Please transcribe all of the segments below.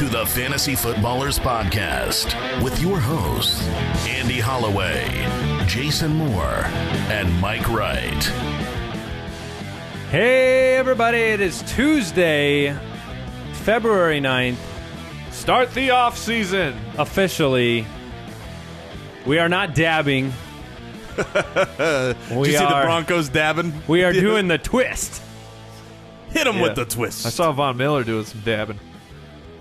to the Fantasy Footballers Podcast with your hosts, Andy Holloway, Jason Moore, and Mike Wright. Hey, everybody. It is Tuesday, February 9th. Start the off season. Officially, we are not dabbing. Did you see the Broncos dabbing? We are doing the twist. Hit him with the twist. I saw Von Miller doing some dabbing.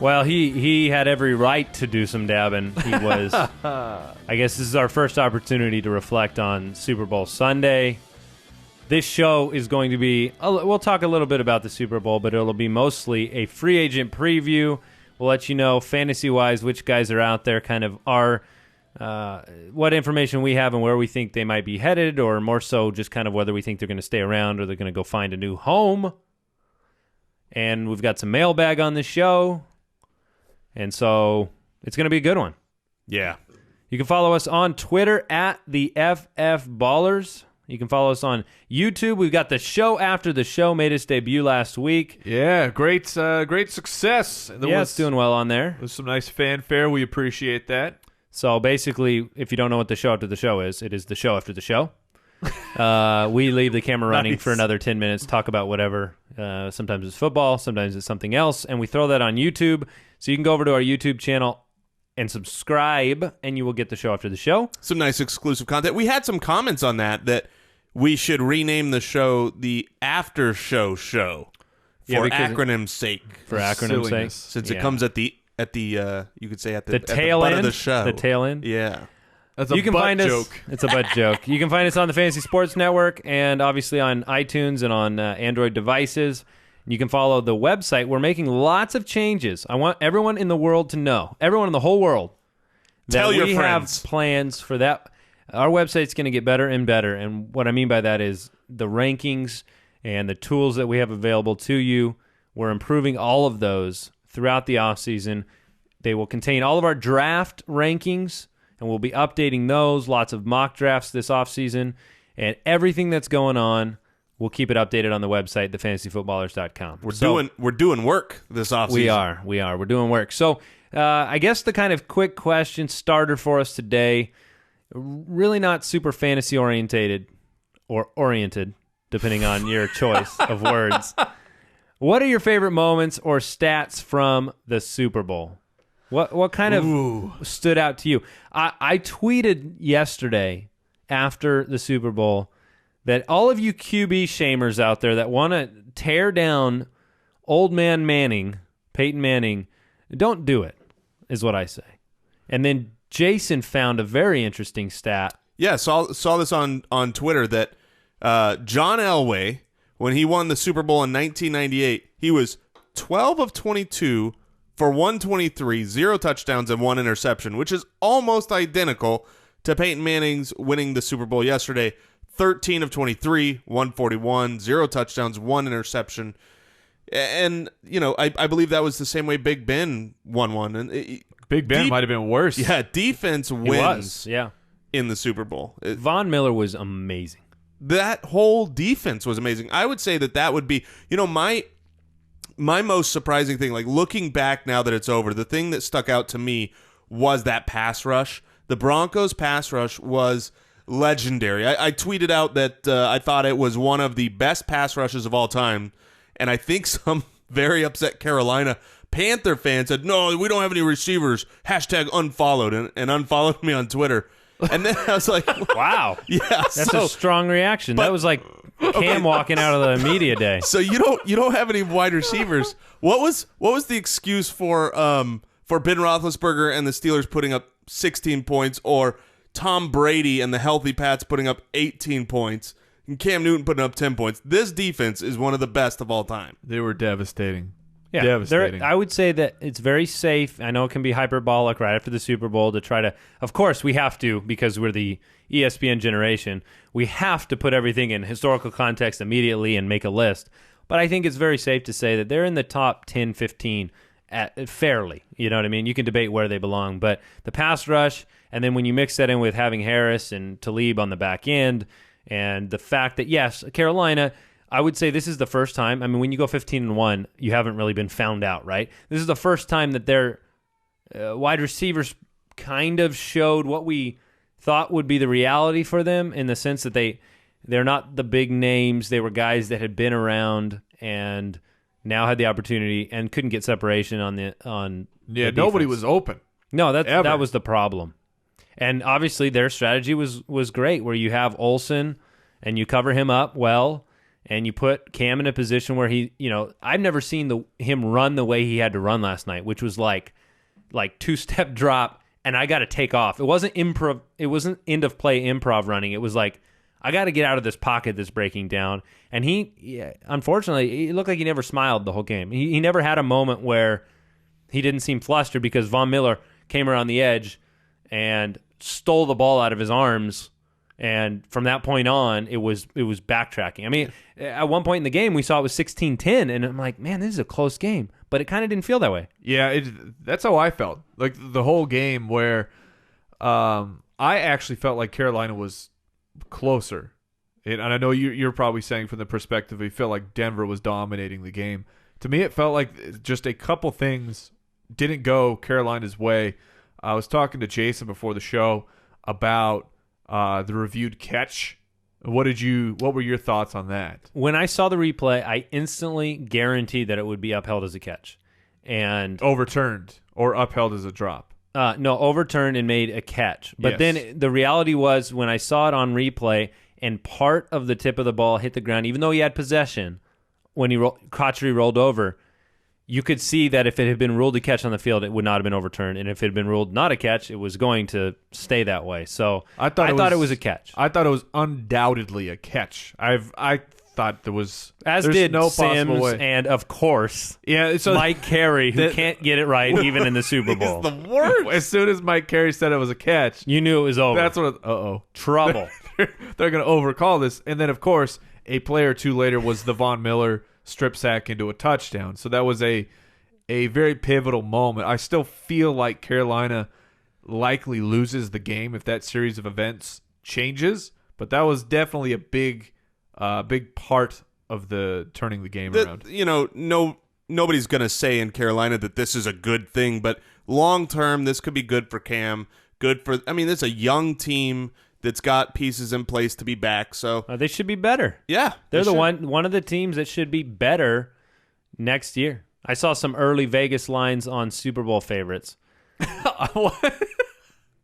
Well, he had every right to do some dabbing. He was, I guess this is our first opportunity to reflect on Super Bowl Sunday. This show is going to be, we'll talk a little bit about the Super Bowl, but it'll be mostly a free agent preview. We'll let you know, fantasy-wise, which guys are out there, kind of what information we have and where we think they might be headed, or more so just kind of whether we think they're going to stay around or they're going to go find a new home. And we've got some mailbag on the show. And so it's going to be a good one. Yeah. You can follow us on Twitter at the FFBallers. You can follow us on YouTube. We've got the show after the show made its debut last week. Yeah, great success. It's doing well on there. There's some nice fanfare. We appreciate that. So basically, if you don't know what the show after the show is, it is the show after the show. We leave the camera running for another 10 minutes, talk about whatever. Sometimes it's football, sometimes it's something else, and we throw that on YouTube. So you can go over to our YouTube channel and subscribe, and you will get the show after the show. Some nice exclusive content. We had some comments on that we should rename the show the After Show Show for acronym's sake. For acronym's sake. Since it comes at the you could say at the tail butt end of the show. The tail end. Yeah. That's a butt joke. It's a butt joke. You can find us on the Fantasy Sports Network and obviously on iTunes and on Android devices. You can follow the website. We're making lots of changes. I want everyone in the world to know, everyone in the whole world, that Tell your we friends. have plans for that. Our website's going to get better and better. And what I mean by that is the rankings and the tools that we have available to you. We're improving all of those throughout the offseason. They will contain all of our draft rankings, and we'll be updating those, lots of mock drafts this offseason, and everything that's going on, we'll keep it updated on the website, thefantasyfootballers.com. We're doing work this offseason. We are. We're doing work. So I guess the kind of quick question starter for us today, really not super fantasy-oriented, or oriented, depending on your choice of words. What are your favorite moments or stats from the Super Bowl? What kind of stood out to you? I tweeted yesterday after the Super Bowl that all of you QB shamers out there that want to tear down old man Manning, Peyton Manning, don't do it, is what I say. And then Jason found a very interesting stat. Yeah, saw this on Twitter that John Elway, when he won the Super Bowl in 1998, he was 12 of 22 for 123, 0 touchdowns, and 1 interception, which is almost identical to Peyton Manning's winning the Super Bowl yesterday. 13 of 23, 141, 0 touchdowns, 1 interception. And, I believe that was the same way Big Ben won one. And Big Ben might have been worse. Yeah, defense wins in the Super Bowl. Von Miller was amazing. That whole defense was amazing. I would say that would be, my most surprising thing, like looking back now that it's over, the thing that stuck out to me was that pass rush. The Broncos pass rush was legendary. I tweeted out that I thought it was one of the best pass rushes of all time, and I think some very upset Carolina Panther fans said, no, we don't have any receivers, #unfollowed, and unfollowed me on Twitter. And then I was like, wow. Yeah. That's a strong reaction. That was like Cam walking out of the media day. So you don't have any wide receivers. What was the excuse for Ben Roethlisberger and the Steelers putting up 16 points, or Tom Brady and the healthy Pats putting up 18 points, and Cam Newton putting up 10 points? This defense is one of the best of all time. They were devastating. Yeah, devastating. I would say that it's very safe. I know it can be hyperbolic right after the Super Bowl to try to, of course we have to, because we're the ESPN generation, we have to put everything in historical context immediately and make a list. But I think it's very safe to say that they're in the top 10, 15 fairly. You know what I mean? You can debate where they belong, but the pass rush, and then when you mix that in with having Harris and Talib on the back end, and the fact that, yes, Carolina, I would say this is the first time. I mean, when you go 15-1, you haven't really been found out, right? This is the first time that their wide receivers kind of showed what we thought would be the reality for them, in the sense that they're not the big names. They were guys that had been around and now had the opportunity and couldn't get separation on the nobody was open. No, that was the problem. And obviously their strategy was great, where you have Olsen and you cover him up well, and you put Cam in a position where he, I've never seen him run the way he had to run last night, which was like two-step drop, and I got to take off. It wasn't improv. It wasn't end of play improv running. It was like, I got to get out of this pocket that's breaking down. And unfortunately, it looked like he never smiled the whole game. He never had a moment where he didn't seem flustered, because Von Miller came around the edge and stole the ball out of his arms. And from that point on, it was backtracking. I mean, at one point in the game, we saw it was 16-10, and I'm like, man, this is a close game. But it kind of didn't feel that way. Yeah, that's how I felt. Like the whole game, where I actually felt like Carolina was closer. And I know you're probably saying from the perspective, you felt like Denver was dominating the game. To me, it felt like just a couple things didn't go Carolina's way. I was talking to Jason before the show about the reviewed catch. What were your thoughts on that? When I saw the replay, I instantly guaranteed that it would be upheld as a catch. And overturned or upheld as a drop? No, overturned and made a catch. But Yes. then the reality was, when I saw it on replay and part of the tip of the ball hit the ground, even though he had possession, when Cotchery rolled over, you could see that if it had been ruled a catch on the field, it would not have been overturned. And if it had been ruled not a catch, it was going to stay that way. So I thought it was a catch. I thought it was undoubtedly a catch. I thought there was... As did no Sims way. And, of course, Mike Carey, who can't get it right even in the Super Bowl. He's the worst. As soon as Mike Carey said it was a catch, you knew it was over. That's what... Uh-oh. Trouble. They're going to overcall this. And then, of course, a play or two later was the Von Miller strip sack into a touchdown. So that was a very pivotal moment. I still feel like Carolina likely loses the game if that series of events changes, but that was definitely a big part of the turning the game around. Nobody's going to say in Carolina that this is a good thing, but long term, this could be good for Cam. It's a young team that's got pieces in place to be back. So they should be better. Yeah, they're one of the teams that should be better next year. I saw some early Vegas lines on Super Bowl favorites.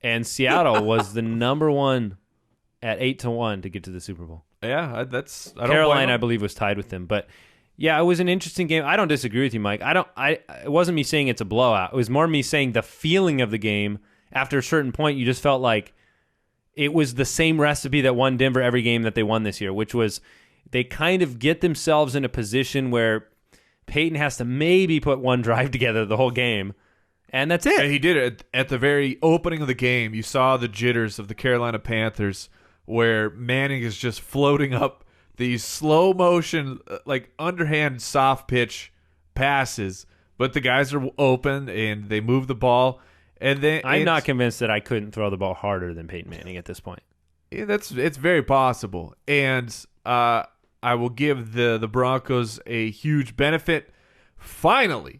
And Seattle was the number one at 8-1 to get to the Super Bowl. Yeah, Carolina, I believe, was tied with them. But yeah, it was an interesting game. I don't disagree with you, Mike. It wasn't me saying it's a blowout. It was more me saying the feeling of the game. After a certain point, you just felt like it was the same recipe that won Denver every game that they won this year, which was they kind of get themselves in a position where Peyton has to maybe put one drive together the whole game, and that's it. And he did it at the very opening of the game. You saw the jitters of the Carolina Panthers, where Manning is just floating up these slow motion, like underhand soft pitch passes, but the guys are open and they move the ball. And then I'm not convinced that I couldn't throw the ball harder than Peyton Manning at this point. Yeah, it's very possible, and I will give the Broncos a huge benefit. Finally,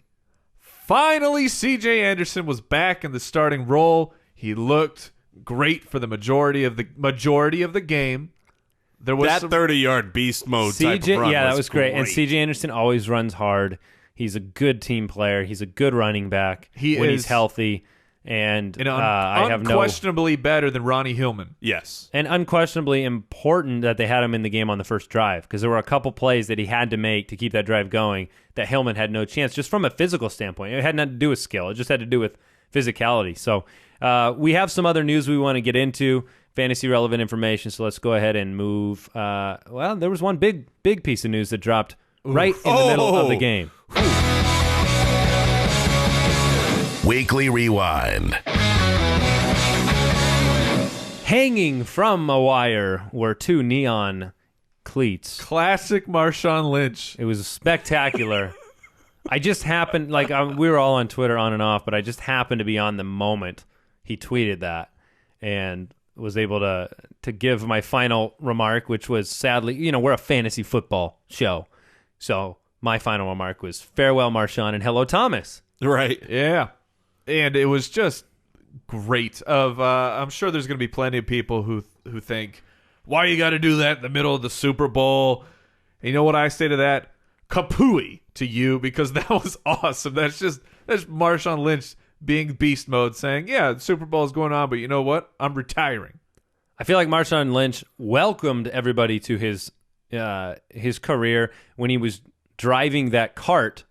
C.J. Anderson was back in the starting role. He looked great for the majority of the game. There was that 30-yard beast mode type of run. Yeah, that was great. And C.J. Anderson always runs hard. He's a good team player. He's a good running back when he's healthy. And I have unquestionably better than Ronnie Hillman. Yes. And unquestionably important that they had him in the game on the first drive, because there were a couple plays that he had to make to keep that drive going that Hillman had no chance, just from a physical standpoint. It had nothing to do with skill. It just had to do with physicality. So we have some other news we want to get into, fantasy relevant information, so let's go ahead and move. There was one big piece of news that dropped right in the middle of the game. Weekly Rewind. Hanging from a wire were two neon cleats. Classic Marshawn Lynch. It was spectacular. I just happened, we were all on Twitter on and off, but I just happened to be on the moment he tweeted that and was able to to give my final remark, which was sadly, we're a fantasy football show. So my final remark was farewell, Marshawn, and hello, Thomas. Right. Yeah. And it was just great. I'm sure there's going to be plenty of people who think, why you got to do that in the middle of the Super Bowl? And you know what I say to that? Kapooey to you, because that was awesome. That's Marshawn Lynch being beast mode, saying, yeah, the Super Bowl is going on, but you know what? I'm retiring. I feel like Marshawn Lynch welcomed everybody to his career when he was driving that cart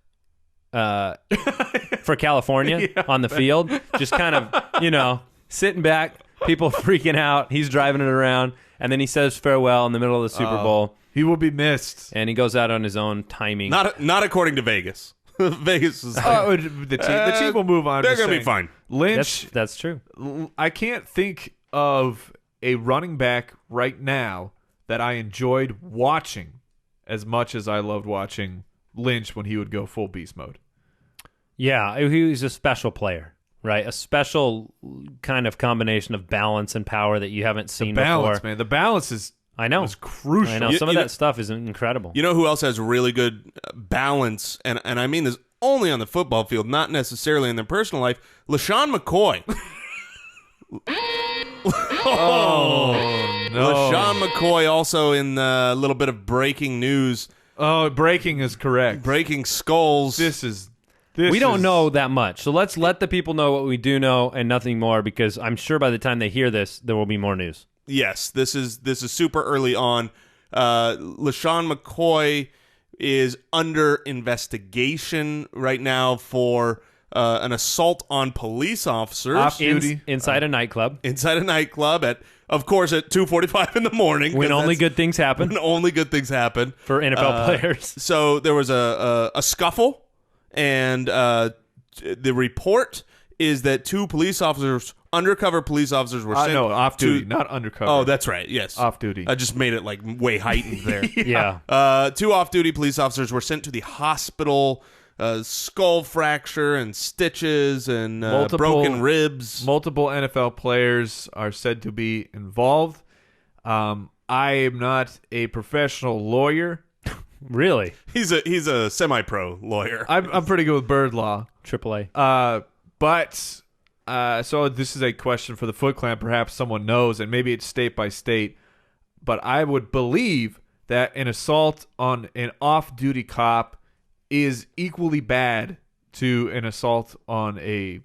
for California on the field, just kind of, sitting back, people freaking out. He's driving it around, and then he says farewell in the middle of the Super Bowl. He will be missed. And he goes out on his own timing. Not according to Vegas. Vegas is the team will move on. They're going to be fine. Lynch, that's true. I can't think of a running back right now that I enjoyed watching as much as I loved watching Lynch when he would go full beast mode. Yeah, he was a special player, right? A special kind of combination of balance and power that you haven't seen before. Man. The balance is was crucial. I know. Some of that stuff is incredible. You know who else has really good balance, and I mean this only on the football field, not necessarily in their personal life, LeSean McCoy. Oh, no. LeSean McCoy also in a little bit of breaking news. Oh, breaking is correct. Breaking skulls. We don't know that much, so let's let the people know what we do know and nothing more, because I'm sure by the time they hear this, there will be more news. Yes, this is super early on. LeSean McCoy is under investigation right now for an assault on police officers. Off duty. Inside a nightclub. Inside a nightclub at 2:45 in the morning. When only good things happen. When only good things happen. For NFL players. So there was a scuffle, and the report is that two undercover police officers were sent off duty, not undercover. Oh, that's right. Yes. Off duty. I just made it like way heightened there. Yeah. Two off-duty police officers were sent to the hospital, skull fracture and stitches and broken ribs. Multiple NFL players are said to be involved. I am not a professional lawyer. Really? He's a semi-pro lawyer. I'm pretty good with bird law. AAA. But so this is a question for the Foot Clan. Perhaps someone knows, and maybe it's state by state. But I would believe that an assault on an off-duty cop is equally bad to an assault on an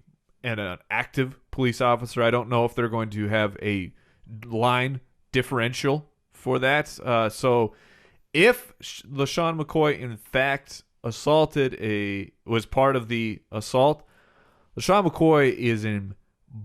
active police officer. I don't know if they're going to have a line differential for that. So if LeSean McCoy in fact was part of the assault, LeSean McCoy is in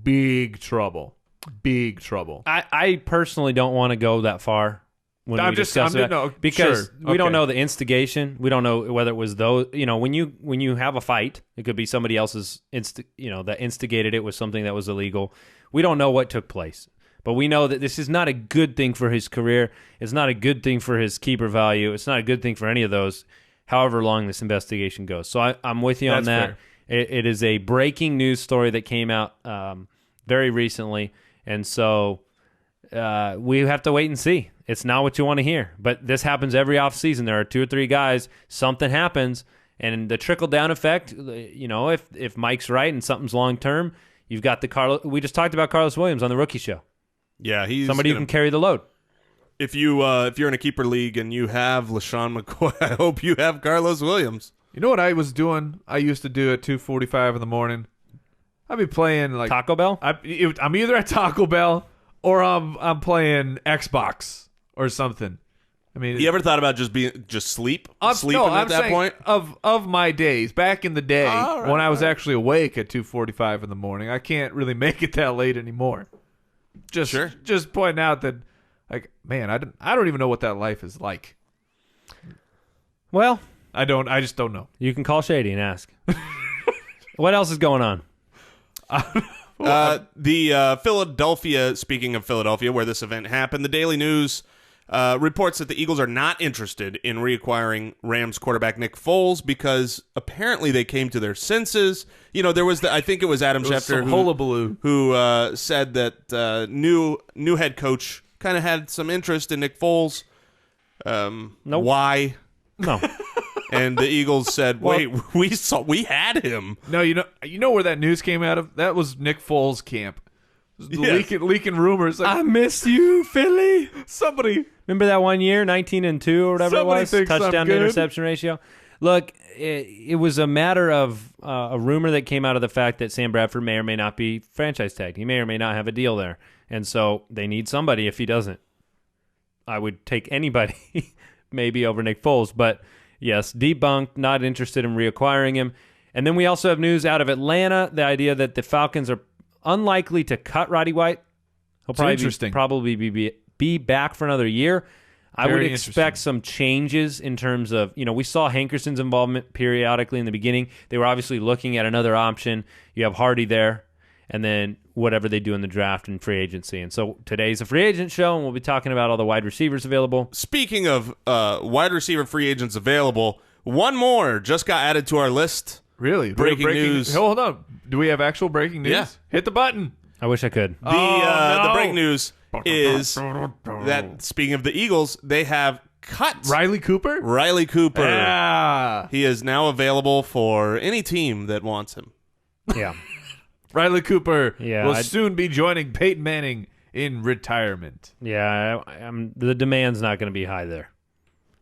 big trouble. Big trouble. I personally don't want to go that far when we discuss it, because we don't know the instigation. We don't know whether it was those. When you have a fight, it could be somebody else's that instigated it was something that was illegal. We don't know what took place, but we know that this is not a good thing for his career. It's not a good thing for his keeper value. It's not a good thing for any of those. However long this investigation goes, so I'm with you on that. It is a breaking news story that came out very recently, and so we have to wait and see. It's not what you want to hear, but this happens every offseason. There are 2 or 3 guys, something happens, and the trickle-down effect, if Mike's right and something's long-term, you've got we just talked about Carlos Williams on the Rookie Show. Yeah, he's somebody who can carry the load. If you're in a keeper league and you have LeSean McCoy, I hope you have Carlos Williams. You know what I was doing? I used to do at 2:45 in the morning. I'd be playing like Taco Bell. I'm either at Taco Bell or I'm playing Xbox or something. I mean, you ever thought about just sleeping at that point? Of my days back in the day when I was actually awake at 2:45 in the morning, I can't really make it that late anymore. Just pointing out that, like, man, I don't even know what that life is like. Well, I just don't know. You can call Shady and ask. What else is going on? The Philadelphia, speaking of Philadelphia, where this event happened, the Daily News reports that the Eagles are not interested in reacquiring Rams quarterback Nick Foles because apparently they came to their senses. There was I think it was Adam Schefter hullabaloo who said that new head coach kind of had some interest in Nick Foles. Nope. Why? No. And the Eagles said, "Wait, we had him." No, you know where that news came out of? That was Nick Foles' camp. Yes. Leaking rumors. Like, I miss you, Philly. somebody Remember that 1 year, 19-2 or whatever Somebody it was? thinks I'm Touchdown to good. interception ratio. Look, it was a matter of a rumor that came out of the fact that Sam Bradford may or may not be franchise tagged. He may or may not have a deal there. And so they need somebody if he doesn't. I would take anybody maybe over Nick Foles. But yes, debunked, not interested in reacquiring him. And then we also have news out of Atlanta, the idea that the Falcons are unlikely to cut Roddy White. He'll probably be back for another year. I would expect some changes in terms of, we saw Hankerson's involvement periodically in the beginning. They were obviously looking at another option. You have Hardy there, and then whatever they do in the draft and free agency. And so today's a free agent show, and we'll be talking about all the wide receivers available. Speaking of wide receiver free agents available, one more just got added to our list. Really? Breaking news. Hold on. Do we have actual breaking news? Yeah. Hit the button. I wish I could. The breaking news is that, speaking of the Eagles, they have cut Riley Cooper? Riley Cooper. Yeah. He is now available for any team that wants him. Yeah. Riley Cooper Yeah, will soon be joining Peyton Manning in retirement. Yeah, the demand's not going to be high there.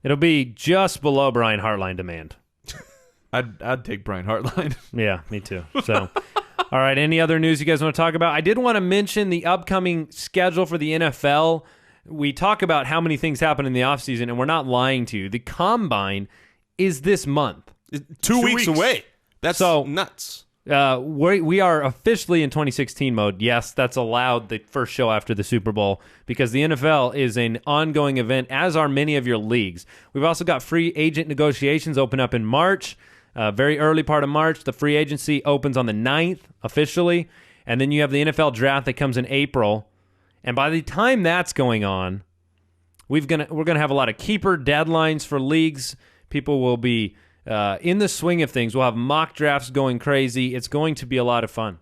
It'll be just below Brian Hartline demand. I'd take Brian Hartline. Yeah, me too. So, all right, any other news you guys want to talk about? I did want to mention the upcoming schedule for the NFL. We talk about how many things happen in the offseason, and we're not lying to you. The Combine is this month. 2 weeks away. That's So- nuts. We are officially in 2016 mode. Yes, that's allowed the first show after the Super Bowl because the NFL is an ongoing event, as are many of your leagues. We've also got free agent negotiations open up in March, very early part of March. The free agency opens on the 9th officially, and then you have the NFL draft that comes in April. And by the time that's going on, we're gonna have a lot of keeper deadlines for leagues. People will be in the swing of things. We'll have mock drafts going crazy. It's going to be a lot of fun.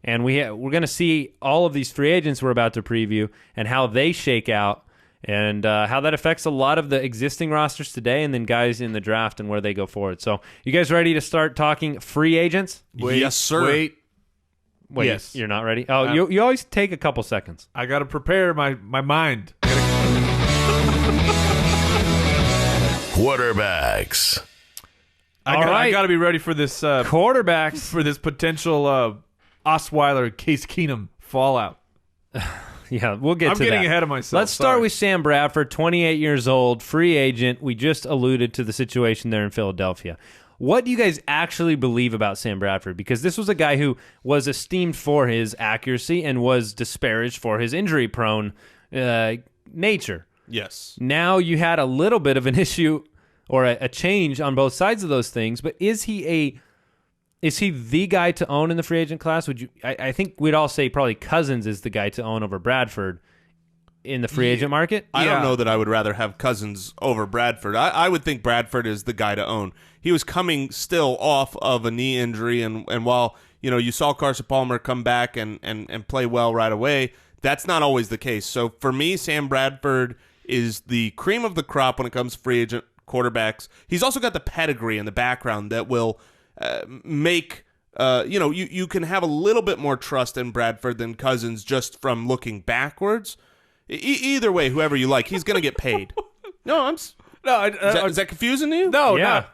And we're going to see all of these free agents we're about to preview and how they shake out and how that affects a lot of the existing rosters today and then guys in the draft and where they go forward. So you guys ready to start talking free agents? Yes, sir. Wait. Yes. You're not ready? Oh, you always take a couple seconds. I got to prepare my mind. Quarterbacks. I got to be ready for this Quarterbacks. for this potential Osweiler Case Keenum fallout. Yeah, we'll get to that. I'm getting ahead of myself. Let's start with Sam Bradford, 28 years old, free agent. We just alluded to the situation there in Philadelphia. What do you guys actually believe about Sam Bradford? Because this was a guy who was esteemed for his accuracy and was disparaged for his injury-prone nature. Yes. Now you had a little bit of an issue or a change on both sides of those things, but is he the guy to own in the free agent class? I think we'd all say probably Cousins is the guy to own over Bradford in the free agent market. I don't know that I would rather have Cousins over Bradford. I would think Bradford is the guy to own. He was coming still off of a knee injury, and while you saw Carson Palmer come back and play well right away, that's not always the case. So for me, Sam Bradford is the cream of the crop when it comes to free agent quarterbacks. He's also got the pedigree and the background that will make you can have a little bit more trust in Bradford than Cousins just from looking backwards. Either way, whoever you like, he's going to get paid. Is that confusing to you? No, Yeah.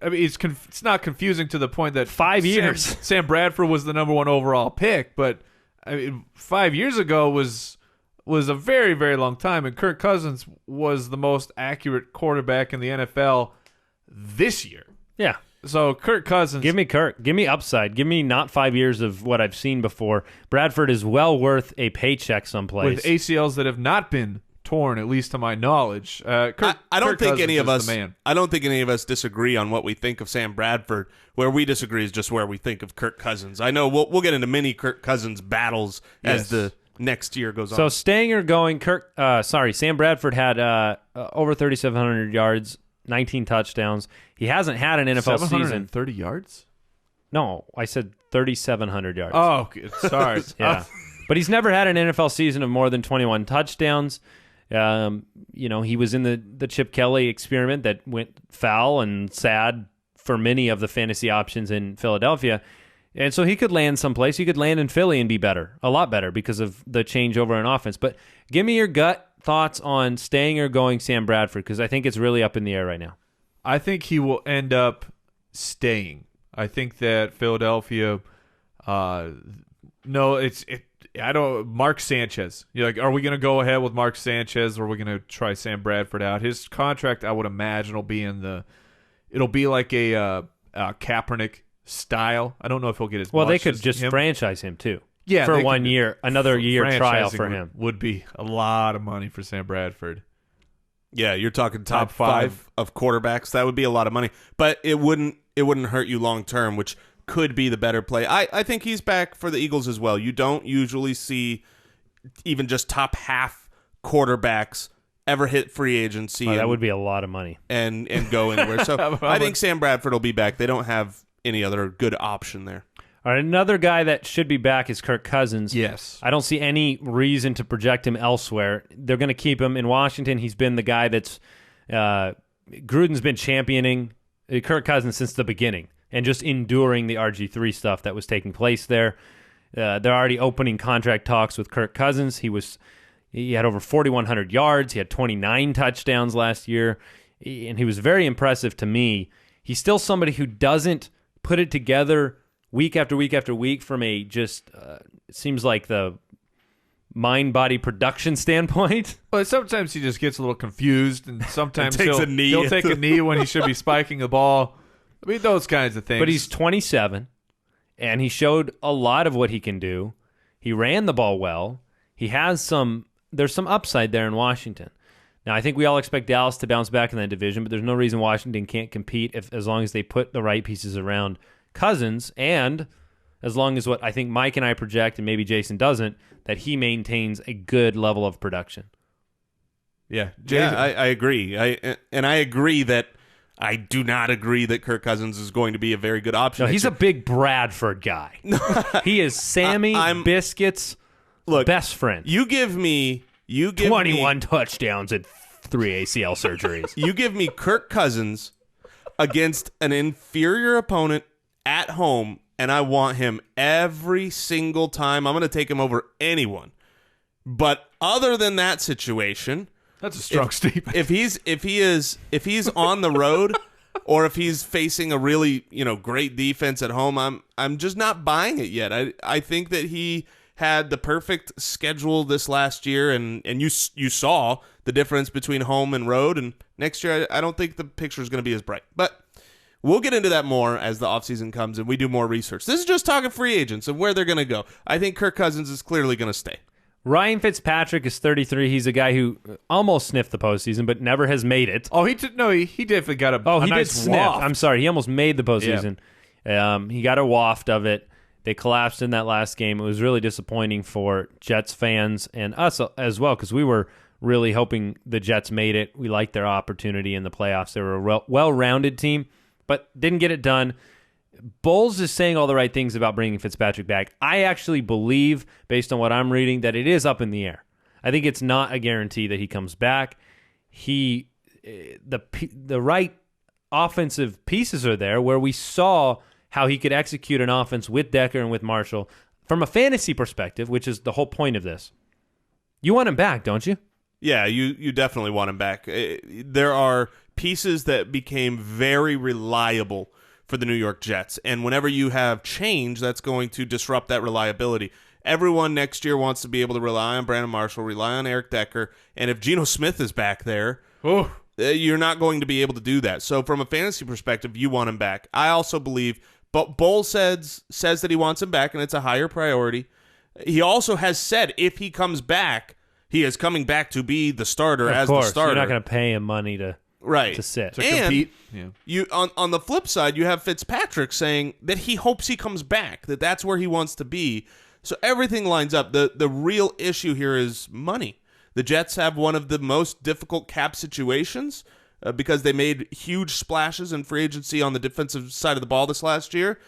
I mean, it's not confusing to the point that 5 years. Sam Bradford was the number one overall pick, but I mean, 5 years ago was a very, very long time, and Kirk Cousins was the most accurate quarterback in the NFL this year. Yeah. So Kirk Cousins, Give me Kirk. Give me upside. Give me not 5 years of what I've seen before. Bradford is well worth a paycheck someplace. with ACLs that have not been torn, at least to my knowledge. I don't think any of us. Man. I don't think any of us disagree on what we think of Sam Bradford. Where we disagree is just where we think of Kirk Cousins. I know we'll get into many Kirk Cousins battles as the next year goes on. So staying or going, Sam Bradford had over 3,700 yards, 19 touchdowns. He hasn't had an NFL season. 730 yards? No, I said 3,700 yards. Oh, sorry. Yeah. But he's never had an NFL season of more than 21 touchdowns. He was in the Chip Kelly experiment that went foul and sad for many of the fantasy options in Philadelphia. And so he could land someplace. He could land in Philly and be better, a lot better, because of the changeover in offense. But give me your gut thoughts on staying or going Sam Bradford, because I think it's really up in the air right now. I think he will end up staying. I think that Philadelphia, Mark Sanchez. You're like, are we going to go ahead with Mark Sanchez, or are we going to try Sam Bradford out? His contract, I would imagine, it'll be like a Kaepernick style. I don't know if he'll get as well. Much They could as just him. Franchise him too. Yeah, for 1 year, another year trial for him would be a lot of money for Sam Bradford. Yeah, you're talking top five of quarterbacks. That would be a lot of money, but it wouldn't hurt you long term, which could be the better play. I think he's back for the Eagles as well. You don't usually see even just top half quarterbacks ever hit free agency. That would be a lot of money and go anywhere. So I think Sam Bradford will be back. They don't have any other good option there. All right, another guy that should be back is Kirk Cousins. Yes. I don't see any reason to project him elsewhere. They're going to keep him in Washington. He's been the guy that's Gruden's been championing Kirk Cousins since the beginning and just enduring the RG3 stuff that was taking place there. They're already opening contract talks with Kirk Cousins. He had over 4,100 yards. He had 29 touchdowns last year, and he was very impressive to me. He's still somebody who doesn't put it together week after week after week from a just it seems like the mind-body production standpoint. But sometimes he just gets a little confused, and sometimes he'll take a knee when he should be spiking the ball. I mean, those kinds of things. But he's 27, and he showed a lot of what he can do. He ran the ball well. There's some upside there in Washington. Now, I think we all expect Dallas to bounce back in that division, but there's no reason Washington can't compete as long as they put the right pieces around Cousins, and as long as what I think Mike and I project, and maybe Jason doesn't, that he maintains a good level of production. Yeah, I agree. I agree that I do not agree that Kirk Cousins is going to be a very good option. No, he's a big Bradford guy. He is Sammy Biscuit's best friend. You give me 21 touchdowns and 3 ACL surgeries. You give me Kirk Cousins against an inferior opponent at home, and I want him every single time. I'm going to take him over anyone. But other than that situation, that's a strong statement. If he's on the road, or if he's facing a really great defense at home, I'm just not buying it yet. I think that he had the perfect schedule this last year, and you saw the difference between home and road. And next year, I don't think the picture is going to be as bright. But we'll get into that more as the offseason comes and we do more research. This is just talking free agents and where they're going to go. I think Kirk Cousins is clearly going to stay. Ryan Fitzpatrick is 33. He's a guy who almost sniffed the postseason, but never has made it. Oh, he did. No, he definitely got he nice did sniff. waft. I'm sorry, he almost made the postseason. Yeah. He got a waft of it. They collapsed in that last game. It was really disappointing for Jets fans and us as well, because we were really hoping the Jets made it. We liked their opportunity in the playoffs. They were a well-rounded team, but didn't get it done. Bowles is saying all the right things about bringing Fitzpatrick back. I actually believe, based on what I'm reading, that it is up in the air. I think it's not a guarantee that he comes back. The right offensive pieces are there, where we saw how he could execute an offense with Decker and with Marshall from a fantasy perspective, which is the whole point of this. You want him back, don't you? Yeah, you definitely want him back. There are pieces that became very reliable for the New York Jets, and whenever you have change, that's going to disrupt that reliability. Everyone next year wants to be able to rely on Brandon Marshall, rely on Eric Decker, and if Geno Smith is back there, you're not going to be able to do that. So from a fantasy perspective, you want him back. I also believe, but Bowles says that he wants him back, and it's a higher priority. He also has said if he comes back, he is coming back to be the starter of as course, the starter. You're not going to pay him money to sit. To and compete. Yeah. you on the flip side, you have Fitzpatrick saying that he hopes he comes back, that's where he wants to be. So everything lines up. The real issue here is money. The Jets have one of the most difficult cap situations because they made huge splashes in free agency on the defensive side of the ball this last year.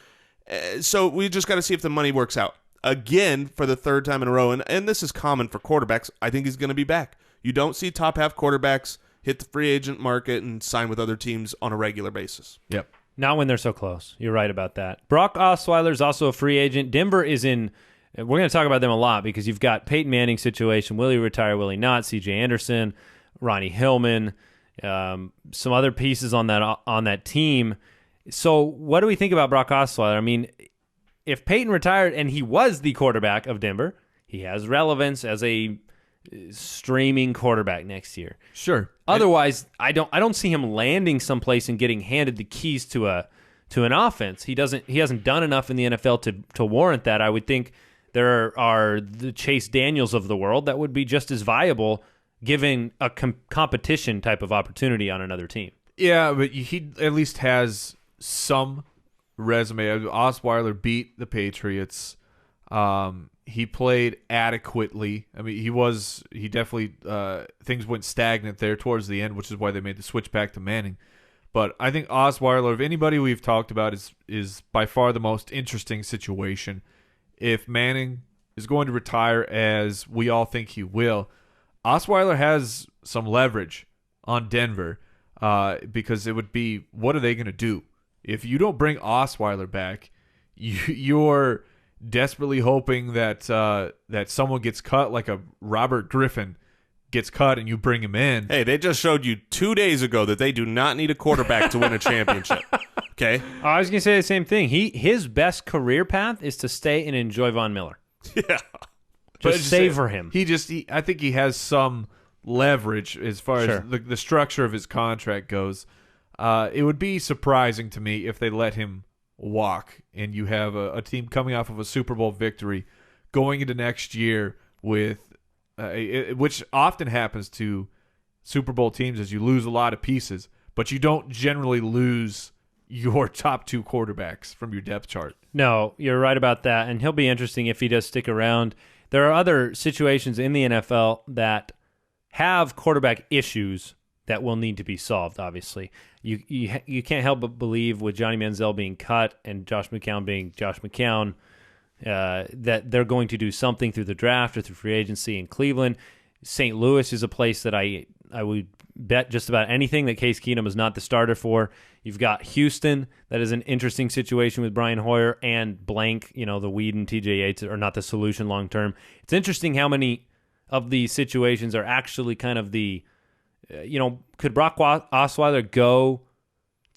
So we just got to see if the money works out. again for the third time in a row, and this is common for quarterbacks, I think he's going to be back. You don't see top half quarterbacks hit the free agent market and sign with other teams on a regular basis. Yep. Not when they're so close. You're right about that. Brock Osweiler is also a free agent. Denver is in. We're going to talk about them a lot because you've got Peyton Manning's situation. Will he retire? Will he not? C.J. Anderson, Ronnie Hillman, some other pieces on that team. So what do we think about Brock Osweiler? I mean, if Peyton retired and he was the quarterback of Denver, he has relevance as a streaming quarterback next year. Sure. Otherwise, I don't see him landing someplace and getting handed the keys to an offense. He hasn't done enough in the NFL to warrant that. I would think there are the Chase Daniels of the world that would be just as viable given a competition type of opportunity on another team. Yeah, but he at least has some resume. Osweiler beat the Patriots. He played adequately. I mean, he definitely things went stagnant there towards the end, which is why they made the switch back to Manning. But I think Osweiler, of anybody we've talked about, is by far the most interesting situation. If Manning is going to retire, as we all think he will, Osweiler has some leverage on Denver because it would be, what are they going to do? If you don't bring Osweiler back, you're desperately hoping that that someone gets cut, like a Robert Griffin gets cut, and you bring him in. Hey, they just showed you 2 days ago that they do not need a quarterback to win a championship. Okay? I was going to say the same thing. His best career path is to stay and enjoy Von Miller. Yeah. Just savor him. I think he has some leverage as far as the structure of his contract goes. It would be surprising to me if they let him walk and you have a team coming off of a Super Bowl victory going into next year with which often happens to Super Bowl teams, is you lose a lot of pieces, but you don't generally lose your top 2 quarterbacks from your depth chart. No, you're right about that, and he'll be interesting if he does stick around. There are other situations in the NFL that have quarterback issues that will need to be solved, obviously. You can't help but believe with Johnny Manziel being cut and Josh McCown being Josh McCown that they're going to do something through the draft or through free agency in Cleveland. St. Louis is a place that I would bet just about anything that Case Keenum is not the starter for. You've got Houston. That is an interesting situation with Brian Hoyer and blank, the weed and TJ Yates are not the solution long term. It's interesting how many of these situations are actually kind of the, could Brock Osweiler go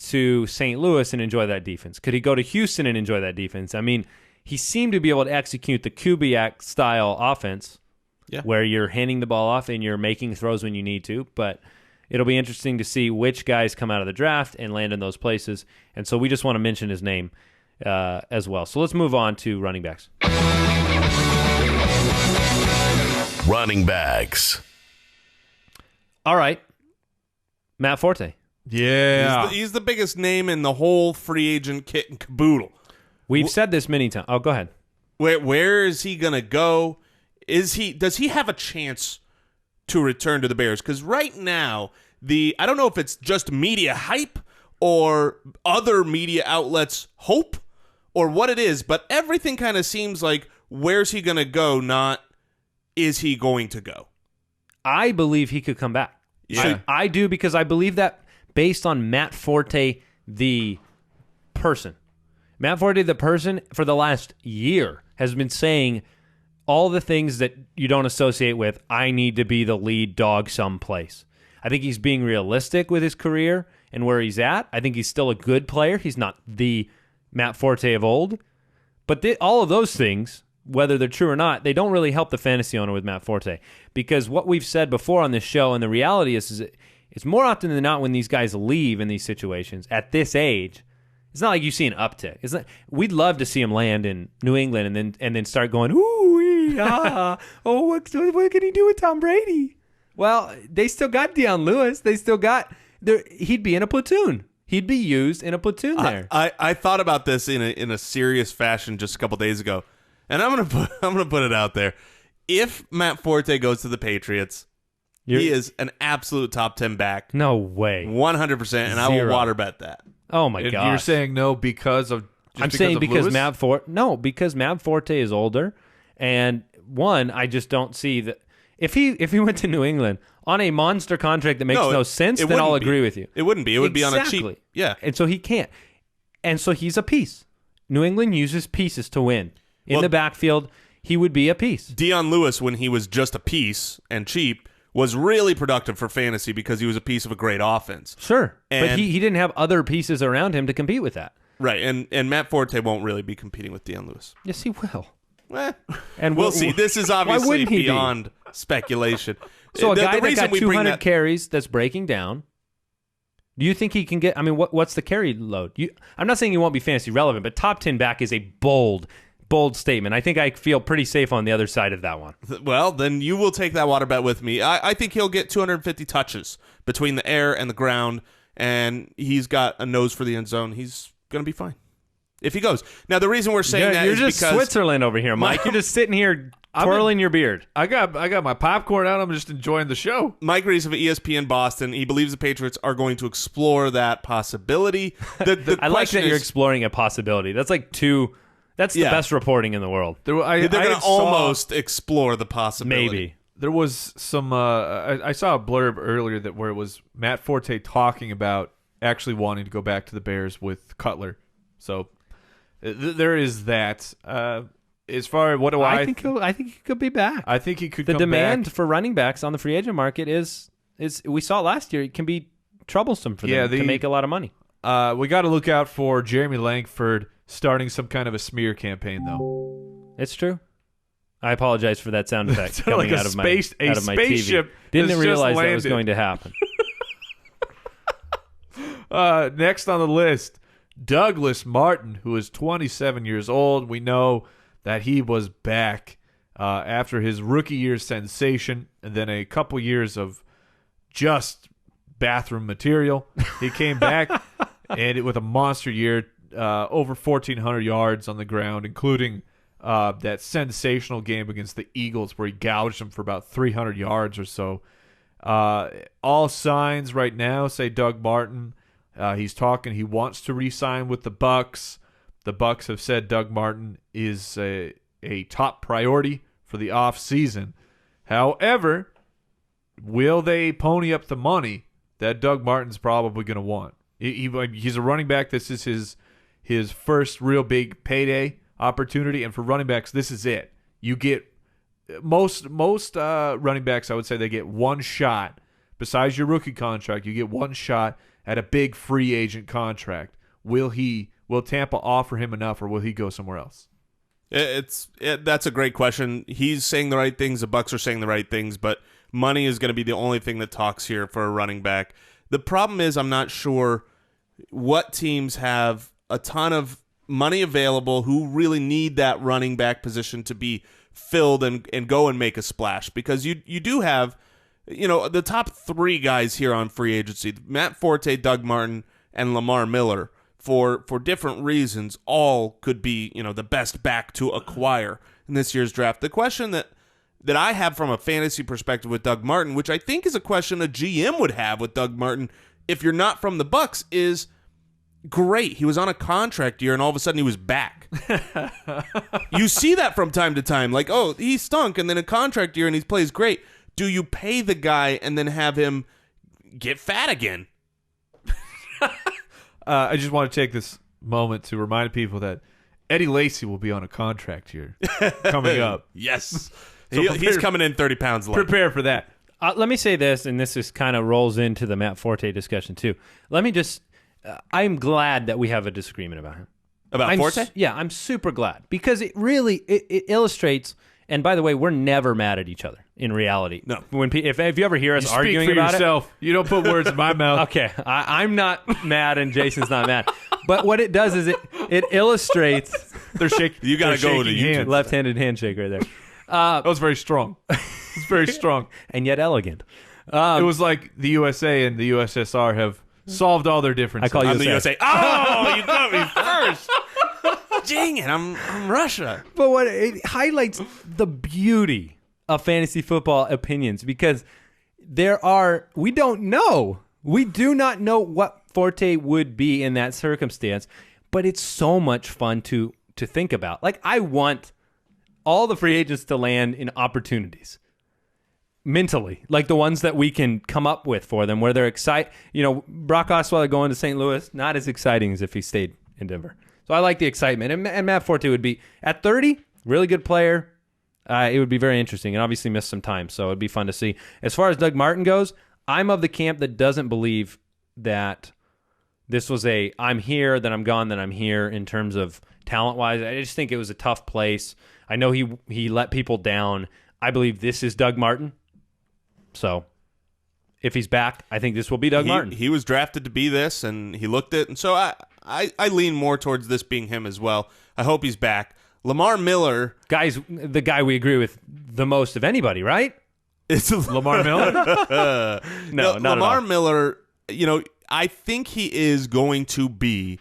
to St. Louis and enjoy that defense? Could he go to Houston and enjoy that defense? I mean, he seemed to be able to execute the Kubiak style offense where you're handing the ball off and you're making throws when you need to, but it'll be interesting to see which guys come out of the draft and land in those places. And so we just want to mention his name as well. So let's move on to running backs. Running backs. All right. Matt Forte. Yeah. He's the biggest name in the whole free agent kit and caboodle. We've said this many times. Oh, go ahead. Where is he going to go? Does he have a chance to return to the Bears? Because right now, I don't know if it's just media hype or other media outlets hope or what it is, but everything kind of seems like where's he going to go, not is he going to go? I believe he could come back. Yeah. I do, because I believe that based on Matt Forte, the person. Matt Forte, the person, for the last year has been saying all the things that you don't associate with, I need to be the lead dog someplace. I think he's being realistic with his career and where he's at. I think he's still a good player. He's not the Matt Forte of old. But all of those things, whether they're true or not, they don't really help the fantasy owner with Matt Forte. Because what we've said before on this show, and the reality is it's more often than not when these guys leave in these situations at this age, it's not like you see an uptick. We'd love to see him land in New England and then start going, what can he do with Tom Brady? Well, they still got Deion Lewis. They still got he'd be in a platoon. He'd be used in a platoon there. I thought about this in a serious fashion just a couple days ago, and I'm gonna put it out there. If Matt Forte goes to the Patriots, he is an absolute top 10 back. No way. 100%, and I will water bet that. Oh my god! You're saying no because of I'm saying because Matt Forte is older, and one, I just don't see that. If he went to New England on a monster contract that makes no sense, then I'll agree with you. It wouldn't be. It would be on a cheap. Yeah. And so he can't. And so he's a piece. New England uses pieces to win. In the backfield, he would be a piece. Dion Lewis, when he was just a piece and cheap, was really productive for fantasy because he was a piece of a great offense. Sure. But he didn't have other pieces around him to compete with that. Right. And Matt Forte won't really be competing with Dion Lewis. Yes, he will. And we'll see. This is obviously beyond speculation. So a guy that got 200 carries that's breaking down, do you think he can get... I mean, what's the carry load? I'm not saying he won't be fantasy relevant, but top 10 back is a bold statement. I think I feel pretty safe on the other side of that one. Well, then you will take that water bet with me. I think he'll get 250 touches between the air and the ground, and he's got a nose for the end zone. He's going to be fine if he goes. Now, the reason we're saying that is because... You're just Switzerland over here, Mike. You're just sitting here twirling your beard. I got my popcorn out. I'm just enjoying the show. Mike Reese of ESPN Boston, he believes the Patriots are going to explore that possibility. I like that you're exploring a possibility. That's like That's the best reporting in the world. They're going to almost explore the possibility. Maybe. There was some... I saw a blurb earlier where it was Matt Forte talking about actually wanting to go back to the Bears with Cutler. So... there is that. As far as what do I think he could be back. I think he could. The come demand back. for running backs on the free agent market is we saw it last year. It can be troublesome for them to make a lot of money. We got to look out for Jeremy Langford starting some kind of a smear campaign, though. It's true. I apologize for that sound effect coming like out of my spaceship. TV. Didn't realize that was going to happen. Next on the list, Douglas Martin, who is 27 years old. We know that he was back after his rookie year sensation and then a couple years of just bathroom material. He came back and with a monster year, over 1,400 yards on the ground, including that sensational game against the Eagles where he gouged them for about 300 yards or so. All signs right now say Doug Martin. He's talking. He wants to re-sign with the Bucs. The Bucs have said Doug Martin is a top priority for the off-season. However, will they pony up the money that Doug Martin's probably going to want? He's a running back. This is his first real big payday opportunity, and for running backs, this is it. You get most running backs, I would say, they get one shot. Besides your rookie contract, you get one shot at a big free agent contract. Will Tampa offer him enough, or will he go somewhere else? That's a great question. He's saying the right things. The Bucs are saying the right things, but money is going to be the only thing that talks here for a running back. The problem is I'm not sure what teams have a ton of money available who really need that running back position to be filled and go and make a splash, because you do have, the top three guys here on free agency, Matt Forte, Doug Martin, and Lamar Miller, for different reasons, all could be, the best back to acquire in this year's draft. The question that I have from a fantasy perspective with Doug Martin, which I think is a question a GM would have with Doug Martin if you're not from the Bucs, is great. He was on a contract year, and all of a sudden he was back. You see that from time to time. Like, oh, he stunk, and then a contract year, and he plays great. Do you pay the guy and then have him get fat again? I just want to take this moment to remind people that Eddie Lacy will be on a contract here coming up. Yes. So he's coming in 30 pounds light. Prepare for that. Let me say this, and this is kind of rolls into the Matt Forte discussion too. Let me just... I'm glad that we have a disagreement about him. About Forte? Yeah, I'm super glad, because it really it illustrates. And by the way, we're never mad at each other in reality. No. If you ever hear us arguing speak for about yourself. You don't put words in my mouth. Okay, I'm not mad, and Jason's not mad. But what it does is it illustrates. They're shaking. You got to go to YouTube. Left-handed handshake right there. That was very strong. It's very strong and yet elegant. It was like the USA and the USSR have solved all their differences. I call you the USA. Oh, you got me first. Dang it, I'm Russia. But what it highlights the beauty of fantasy football opinions, because we do not know what Forte would be in that circumstance, but it's so much fun to think about. Like, I want all the free agents to land in opportunities mentally, like the ones that we can come up with for them, where they're excited. Brock Osweiler going to St. Louis, not as exciting as if he stayed in Denver. So I like the excitement. And Matt Forte would be, at 30, really good player. It would be very interesting, and obviously missed some time, so it'd be fun to see. As far as Doug Martin goes, I'm of the camp that doesn't believe that this was I'm here, then I'm gone, then I'm here in terms of talent-wise. I just think it was a tough place. I know he let people down. I believe this is Doug Martin. So if he's back, I think this will be Doug Martin. He was drafted to be this, and he looked it. And so I lean more towards this being him as well. I hope he's back. Lamar Miller. Guys, the guy we agree with the most of anybody, right? It's Lamar Miller? No, not Lamar at all. Miller, I think he is going to be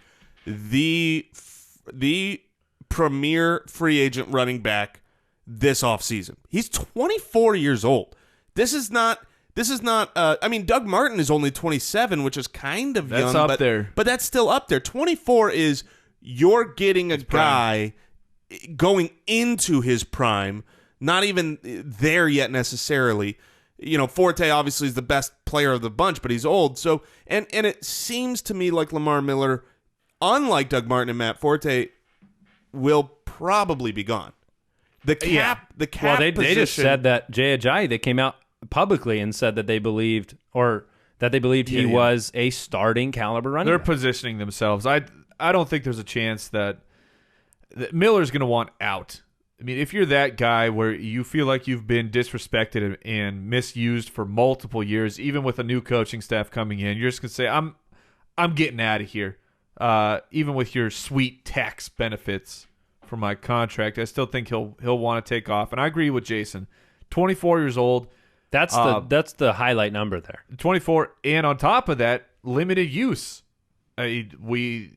the premier free agent running back this offseason. He's 24 years old. This is not Doug Martin is only 27, which is kind of young. That's up there. But that's still up there. 24 is, you're getting a guy going into his prime, not even there yet necessarily. Forte obviously is the best player of the bunch, but he's old. So, and it seems to me like Lamar Miller, unlike Doug Martin and Matt Forte, will probably be gone. The cap Well, they position, just said that Jay Ajayi, they came out publicly and said that they believed he was a starting caliber running They're back. positioning themselves. I don't think there's a chance that Miller's going to want out. I mean, if you're that guy where you feel like you've been disrespected and misused for multiple years, even with a new coaching staff coming in, you're just going to say, I'm getting out of here. Even with your sweet tax benefits for my contract, I still think he'll want to take off. And I agree with Jason. 24 years old. That's the highlight number there. 24, and on top of that, limited use. We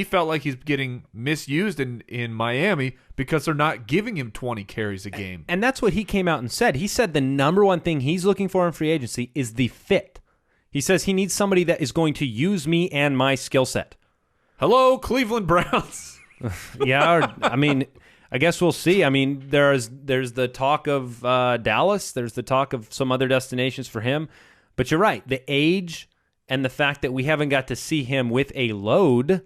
felt like he's getting misused in Miami because they're not giving him 20 carries a game. And that's what he came out and said. He said the number one thing he's looking for in free agency is the fit. He says he needs somebody that is going to use me and my skill set. Hello, Cleveland Browns. Yeah, I guess we'll see. There's the talk of Dallas. There's the talk of some other destinations for him. But you're right. The age and the fact that we haven't got to see him with a load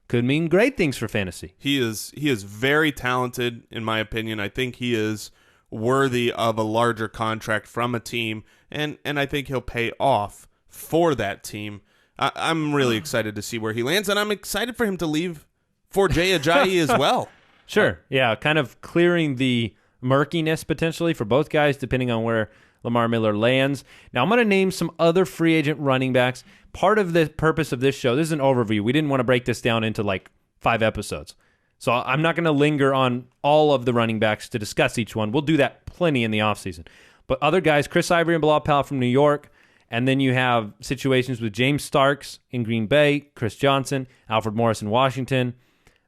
could mean great things for fantasy. He is very talented, in my opinion. I think he is worthy of a larger contract from a team, and I think he'll pay off for that team. I'm really excited to see where he lands, and I'm excited for him to leave for Jay Ajayi as well. Sure. Yeah, kind of clearing the murkiness potentially for both guys, depending on where Lamar Miller lands. Now, I'm going to name some other free agent running backs. Part of the purpose of this show, this is an overview. We didn't want to break this down into like 5 episodes. So I'm not going to linger on all of the running backs to discuss each one. We'll do that plenty in the offseason. But other guys, Chris Ivory and Bilal Powell from New York. And then you have situations with James Starks in Green Bay, Chris Johnson, Alfred Morris in Washington,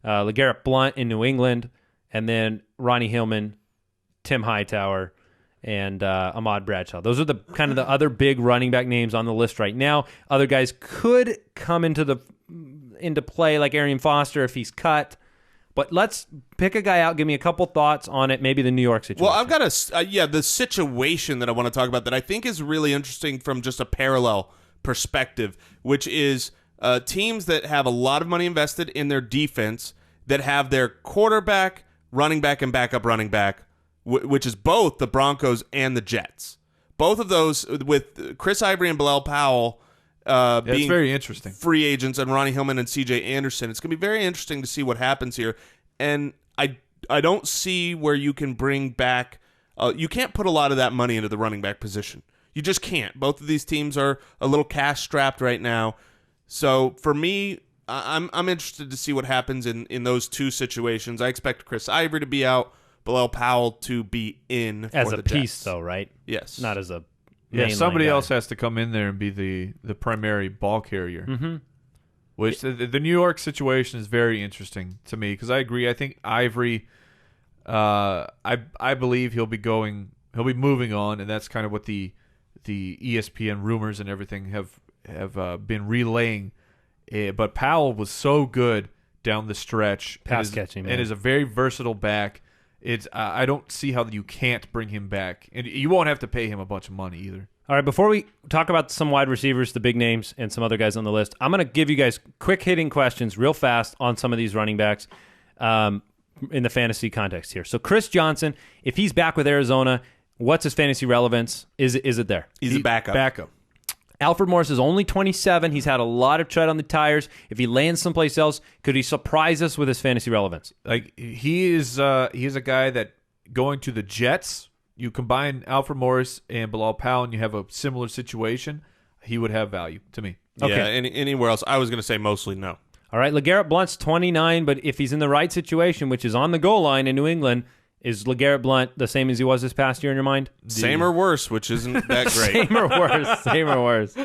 LeGarrette Blount in New England, and then Ronnie Hillman, Tim Hightower, and Ahmad Bradshaw. Those are the kind of the other big running back names on the list right now. Other guys could come into play, like Arian Foster if he's cut. But let's pick a guy out. Give me a couple thoughts on it. Maybe the New York situation. Well, I've got the situation that I want to talk about that I think is really interesting from just a parallel perspective, which is teams that have a lot of money invested in their defense, that have their quarterback, running back, and backup running back, which is both the Broncos and the Jets. Both of those with Chris Ivory and Bilal Powell being very interesting free agents, and Ronnie Hillman and C.J. Anderson. It's going to be very interesting to see what happens here. And I don't see where you can bring back you can't put a lot of that money into the running back position. You just can't. Both of these teams are a little cash strapped right now. So for me, I'm interested to see what happens in those two situations. I expect Chris Ivory to be out, Bilal Powell to be in as for a the piece, Jets. though, right? Yes. Not as a somebody guy. else has to come in there and be the primary ball carrier. Mm-hmm. Which the New York situation is very interesting to me because I agree. I think Ivory, I believe he'll be moving on, and that's kind of what the ESPN rumors and everything have been relaying But Powell was so good down the stretch. Pass catching, man. And is a very versatile back. It's I don't see how you can't bring him back. And you won't have to pay him a bunch of money either. All right, before we talk about some wide receivers, the big names, and some other guys on the list, I'm going to give you guys quick-hitting questions real fast on some of these running backs in the fantasy context here. So Chris Johnson, if he's back with Arizona, what's his fantasy relevance? Is it there? He's a backup. Alfred Morris is only 27. He's had a lot of tread on the tires. If he lands someplace else, could he surprise us with his fantasy relevance? Like he is a guy that going to the Jets, you combine Alfred Morris and Bilal Powell, and you have a similar situation. He would have value to me. Yeah, Okay. anywhere else, I was going to say mostly no. All right, LeGarrette Blount's 29, but if he's in the right situation, which is on the goal line in New England, is LeGarrette Blount the same as he was this past year in your mind? Same or worse, which isn't that great. Same or worse. Same or worse.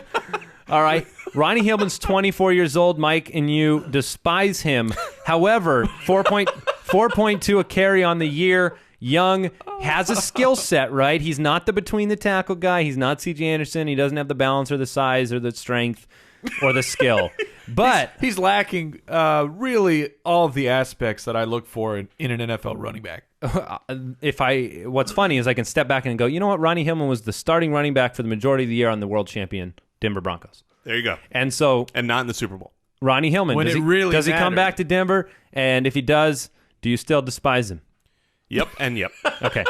All right. Ronnie Hillman's 24 years old. Mike and you despise him. However, 4.2 a carry on the year. Young, has a skill set, right? He's not the between the tackle guy. He's not C.J. Anderson. He doesn't have the balance or the size or the strength or the skill. But he's lacking really all of the aspects that I look for in an NFL running back. what's funny is I can step back and go, you know what? Ronnie Hillman was the starting running back for the majority of the year on the world champion Denver Broncos. There you go. And so And not in the Super Bowl. Ronnie Hillman, When does it really he come mattered. back to Denver? And if he does, do you still despise him? Yep and yep. Okay.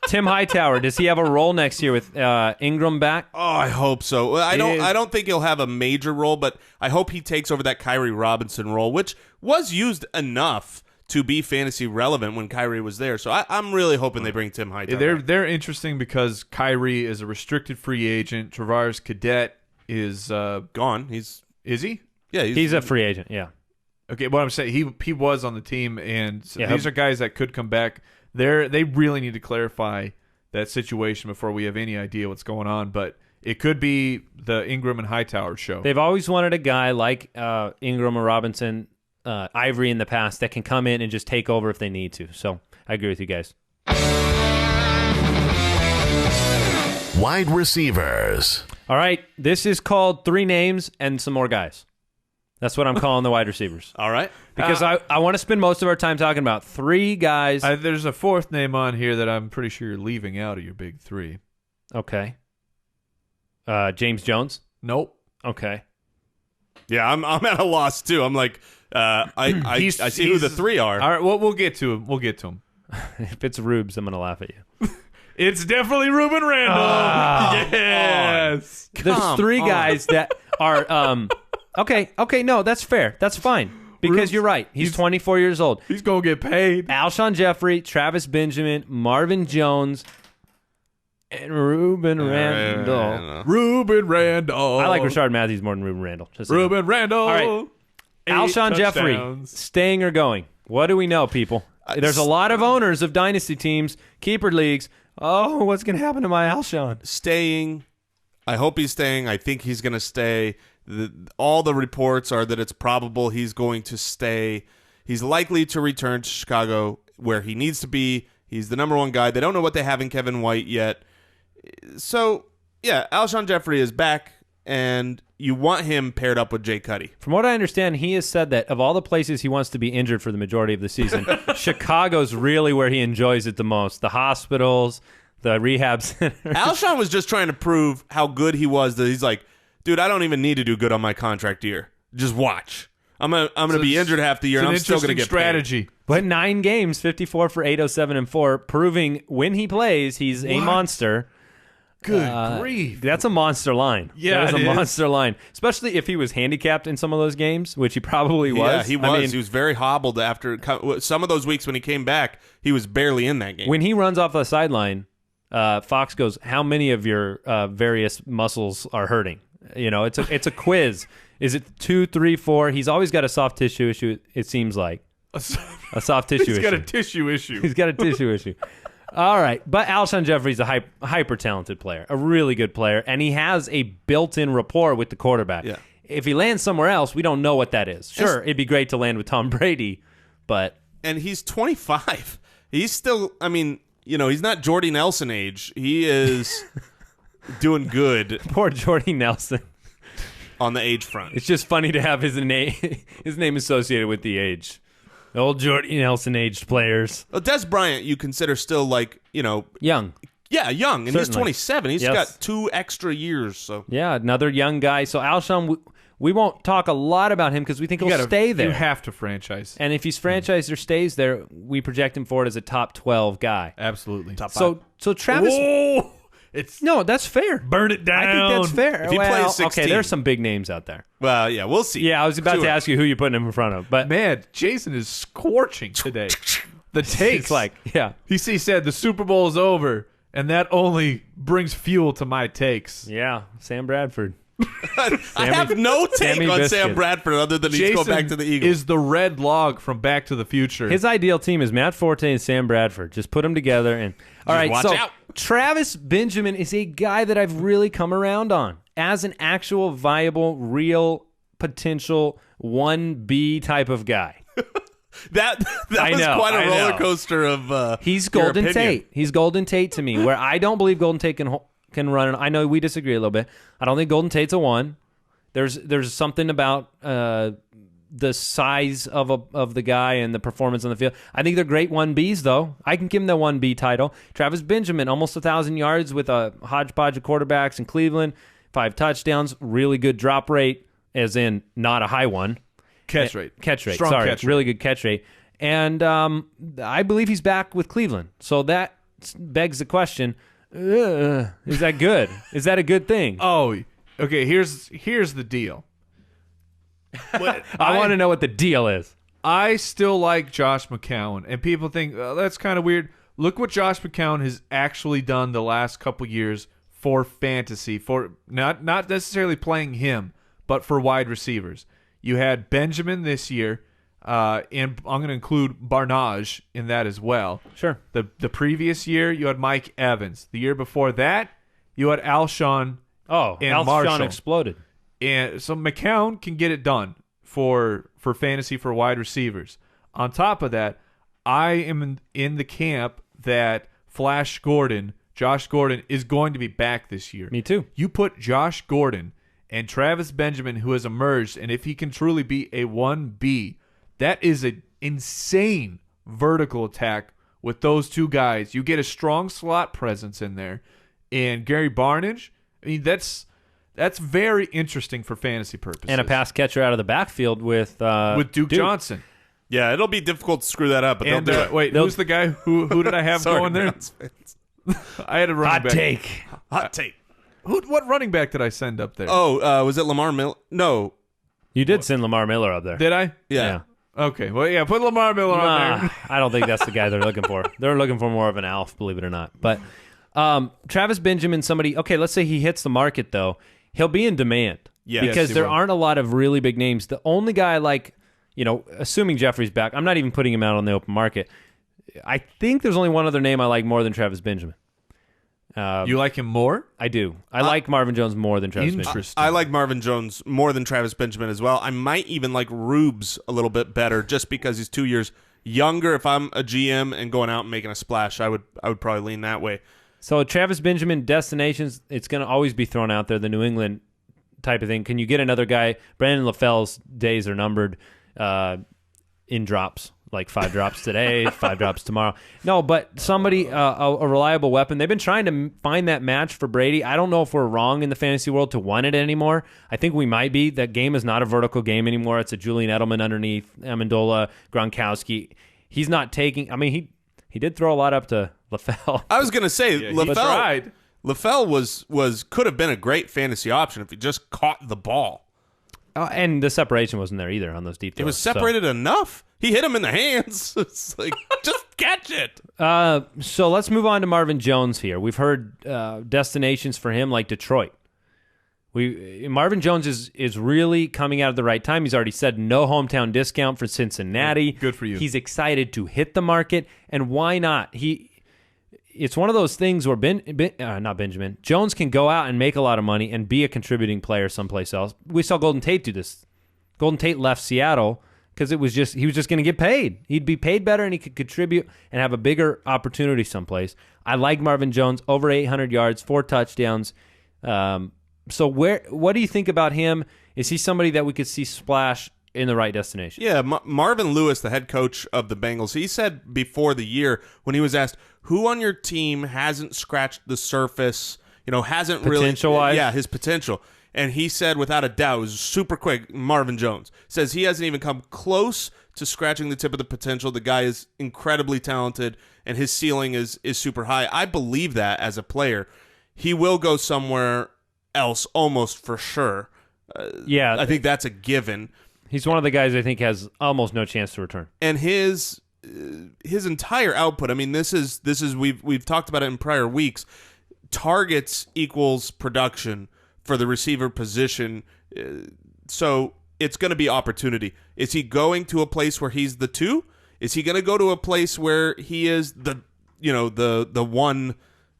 Tim Hightower, does he have a role next year with Ingram back? Oh, I hope so. Well, I don't think he'll have a major role, but I hope he takes over that Kyrie Robinson role, which was used enough to be fantasy relevant when Kyrie was there. So I'm really hoping they bring Tim Hightower. They're interesting because Kyrie is a restricted free agent. Travaris Cadet is gone. Is he? Yeah, He's a free agent, yeah. Okay, what I'm saying, he was on the team, and so Yeah. these are guys that could come back. They really need to clarify that situation before we have any idea what's going on. But it could be the Ingram and Hightower show. They've always wanted a guy like Ingram or Robinson, Ivory in the past, that can come in and just take over if they need to. So I agree with you guys. Wide receivers. All right, this is called three names and some more guys. That's what I'm calling the wide receivers. All right. Because I want to spend most of our time talking about three guys. There's a fourth name on here that I'm pretty sure you're leaving out of your big three. Okay. James Jones? Nope. Okay. Yeah, I'm at a loss too. I'm like, I see who the three are. All right, well, we'll get to him. If it's Rubes, I'm going to laugh at you. It's definitely Rueben Randle. Yes. There's three guys that are okay, no, that's fair. That's fine. Because Rubes, you're right. He's 24 years old. He's going to get paid. Alshon Jeffery, Travis Benjamin, Marvin Jones, and Rueben Randle. Rueben Randle. I like Rashad Matthews more than Rueben Randle. Just so you know. Rueben Randle. All right. 8 Alshon Jeffery, touchdowns. staying or going? What do we know, people? There's a lot of owners of dynasty teams, keeper leagues. Oh, what's going to happen to my Alshon? Staying. I hope he's staying. I think he's going to stay. All the reports are that it's probable he's going to stay. He's likely to return to Chicago where he needs to be. He's the number one guy. They don't know what they have in Kevin White yet. So, yeah, Alshon Jeffery is back, and you want him paired up with Jay Cuddy. From what I understand, he has said that of all the places he wants to be injured for the majority of the season, Chicago's really where he enjoys it the most. The hospitals, the rehab centers. Alshon was just trying to prove how good he was. That he's like, dude, I don't even need to do good on my contract year. Just watch. I'm gonna be injured half the year, and I'm still gonna get strategy. But 9 games, 54 for 807 and 4, proving when he plays, he's a monster. Good grief. That's a monster line. Yeah, that is it a is. monster line. Especially if he was handicapped in some of those games, which he probably was. Yeah, he was. I mean, He was very hobbled after some of those weeks when he came back. He was barely in that game. when he runs off the sideline, Fox goes, "How many of your various muscles are hurting?" You know, it's a quiz. Is it 2, 3, 4? He's always got a soft tissue issue. It seems like a soft tissue issue. He's got a tissue issue. He's got a tissue issue. All right, but Alshon Jeffery's a hyper talented player, a really good player, and he has a built-in rapport with the quarterback. Yeah. If he lands somewhere else, we don't know what that is. Sure, it'd be great to land with Tom Brady, but and he's 25. He's still, I mean, you know, he's not Jordy Nelson age. He is doing good. poor Jordy Nelson. on the age front. It's just funny to have his name associated with the age. The old Jordy Nelson aged players. Well, Des Bryant, you consider still like, young. Yeah, young, and Certainly. he's 27. He's Yes. got 2 extra years. So Yeah, another young guy. So Alshon, we won't talk a lot about him because we think he'll stay there. You have to franchise. And if he's franchised or stays there, we project him forward as a top 12 guy. Absolutely. top 5. So Travis. Whoa! It's No, that's fair. burn it down. I think that's fair. If he plays 16. okay, there's some big names out there. Well, yeah, we'll see. Yeah, I was about to ask you who you're putting him in front of, but Man, Jason is scorching today. The takes. it's like, yeah. He said the Super Bowl is over, and that only brings fuel to my takes. Yeah, Sam Bradford. I have no take Sammy on Biscuit. Sam Bradford other than he's Jason going back to the Eagles. is the red log from Back to the Future. His ideal team is Matt Forte and Sam Bradford. Just put them together. And all right, watch so out. Travis Benjamin is a guy that I've really come around on as an actual viable, real, potential 1B type of guy. that I was know, quite a I know. roller coaster of He's your Golden opinion. Tate. He's Golden Tate to me, where I don't believe Golden Tate can run. I know we disagree a little bit. I don't think Golden Tate's a 1. There's something about the size of the guy and the performance on the field. I think they're great 1Bs, though. I can give him the 1B title. Travis Benjamin, almost 1,000 yards with a hodgepodge of quarterbacks in Cleveland, 5 touchdowns, really good drop rate, as in not a high one. catch rate. Strong Sorry, catch rate. really good catch rate. And I believe he's back with Cleveland. So that begs the question, is that good? Is that a good thing? Oh, okay. Here's the deal. I want to know what the deal is. I still like Josh McCown, and people think that's kind of weird. Look what Josh McCown has actually done the last couple years for fantasy, for not necessarily playing him, but for wide receivers. You had Benjamin this year, and I'm going to include Barnage in that as well. Sure. The previous year, you had Mike Evans. The year before that, you had Alshon. Oh, And Alshon Marshall. exploded. And so McCown can get it done for fantasy for wide receivers. On top of that, I am in the camp that Josh Gordon is going to be back this year. Me too. You put Josh Gordon and Travis Benjamin, who has emerged, and if he can truly be a 1B, that is an insane vertical attack with those two guys. You get a strong slot presence in there. And Gary Barnage, I mean, that's very interesting for fantasy purposes. And a pass catcher out of the backfield with Duke Johnson. Yeah, it'll be difficult to screw that up, but And they'll do it. wait, who's the guy who did I have Sorry, going there? Browns fans. I had a running hot back. take. Hot take. What running back did I send up there? Oh, was it Lamar Miller? No. You did send Lamar Miller up there. Did I? Yeah. Okay. Well, yeah, put Lamar Miller on there. I don't think that's the guy they're looking for. They're looking for more of an Alf, believe it or not. But Travis Benjamin, somebody, okay, let's say he hits the market, though. He'll be in demand. Yes, because he there will. aren't a lot of really big names. The only guy assuming Jeffrey's back, I'm not even putting him out on the open market. I think there's only one other name I like more than Travis Benjamin. You like him more? I do. I like Marvin Jones more than Travis Benjamin. Interesting. I like Marvin Jones more than Travis Benjamin as well. I might even like Rubes a little bit better just because he's 2 years younger. If I'm a GM and going out and making a splash, I would probably lean that way. So Travis Benjamin destinations, it's going to always be thrown out there, the New England type of thing. Can you get another guy? Brandon LaFell's days are numbered in drops, like 5 drops today, 5 drops tomorrow. No, but somebody, a reliable weapon. They've been trying to find that match for Brady. I don't know if we're wrong in the fantasy world to want it anymore. I think we might be. That game is not a vertical game anymore. It's a Julian Edelman underneath, Amendola, Gronkowski. He's not taking, I mean, he did throw a lot up to LaFell. I was gonna say tried. LaFell was could have been a great fantasy option if he just caught the ball. And the separation wasn't there either on those deep throws. It was separated enough. He hit him in the hands. It's like just catch it. So let's move on to Marvin Jones here. We've heard destinations for him like Detroit. Marvin Jones is really coming out at the right time. He's already said no hometown discount for Cincinnati. Good for you. He's excited to hit the market, and why not? It's one of those things where not Benjamin Jones can go out and make a lot of money and be a contributing player someplace else. We saw Golden Tate do this. Golden Tate left Seattle because he was just going to get paid. He'd be paid better, and he could contribute and have a bigger opportunity someplace. I like Marvin Jones over 800 yards, 4 touchdowns. So what do you think about him? Is he somebody that we could see splash in the right destination? Yeah, Marvin Lewis, the head coach of the Bengals, he said before the year when he was asked, who on your team hasn't scratched the surface, hasn't really... Potential-wise? Yeah, his potential. And he said, without a doubt, it was super quick, Marvin Jones. Says he hasn't even come close to scratching the tip of the potential. The guy is incredibly talented, and his ceiling is super high. I believe that as a player. He will go somewhere else almost for sure. Yeah. I think that's a given. He's one of the guys I think has almost no chance to return. And his entire output, I mean, this is we've talked about it in prior weeks. Targets equals production for the receiver position. So it's going to be opportunity. Is he going to a place where he's the 2? Is he going to go to a place where he is the one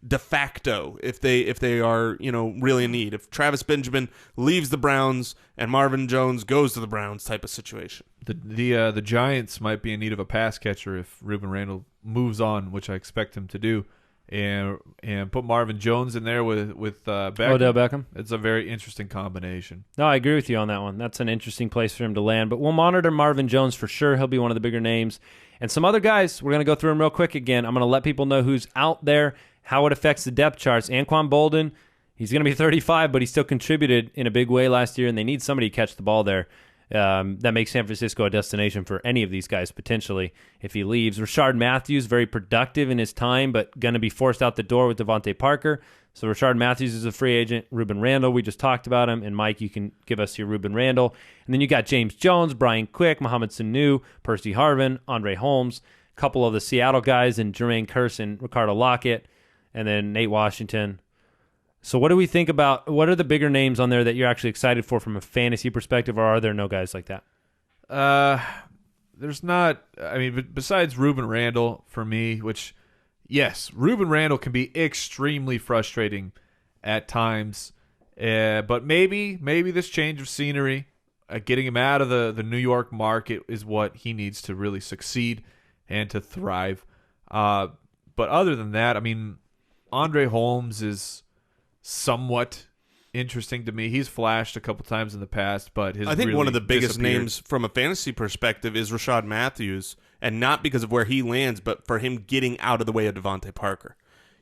de facto if they are really in need? If Travis Benjamin leaves the Browns and Marvin Jones goes to the Browns type of situation. The Giants might be in need of a pass catcher if Rueben Randle moves on, which I expect him to do, and put Marvin Jones in there with Beckham. Odell Beckham. It's a very interesting combination. No, I agree with you on that one. That's an interesting place for him to land. But we'll monitor Marvin Jones for sure. He'll be one of the bigger names. And some other guys, we're going to go through them real quick again. I'm going to let people know who's out there, how it affects the depth charts. Anquan Bolden, he's going to be 35, but he still contributed in a big way last year, and they need somebody to catch the ball there. That makes San Francisco a destination for any of these guys potentially if he leaves. Rashad Matthews, very productive in his time, but going to be forced out the door with Devontae Parker. So Rashad Matthews is a free agent. Rueben Randle, we just talked about him. And Mike, you can give us your Rueben Randle. And then you got James Jones, Brian Quick, Mohamed Sanu, Percy Harvin, Andre Holmes, a couple of the Seattle guys, and Jermaine Kearse and Ricardo Lockett, and then Nate Washington. So what do we think about, what are the bigger names on there that you're actually excited for from a fantasy perspective, or are there no guys like that? There's not, besides Rueben Randle for me, which, yes, Rueben Randle can be extremely frustrating at times, but maybe this change of scenery, getting him out of the New York market is what he needs to really succeed and to thrive. But other than that, Andre Holmes is somewhat interesting to me. He's flashed a couple times in the past, but I think one of the biggest disappeared. names from a fantasy perspective is Rashad Matthews, and not because of where he lands, but for him getting out of the way of Devontae Parker.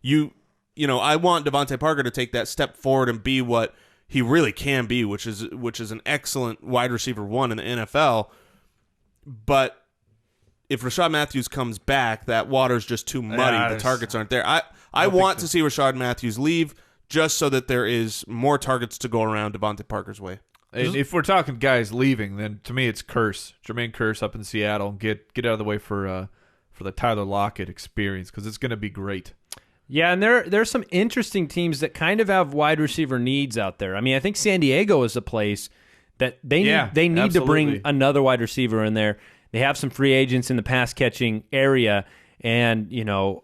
I want Devontae Parker to take that step forward and be what he really can be, which is an excellent wide receiver 1 in the NFL. But if Rashad Matthews comes back, that water's just too muddy. The targets aren't there. I want to see Rashad Matthews leave, just so that there is more targets to go around Devontae Parker's way. And if we're talking guys leaving, then to me it's Kearse, Jermaine Kearse up in Seattle. Get out of the way for the Tyler Lockett experience, because it's going to be great. Yeah, and there's some interesting teams that kind of have wide receiver needs out there. I think San Diego is a place that they need to bring another wide receiver in there. They have some free agents in the pass catching area. And,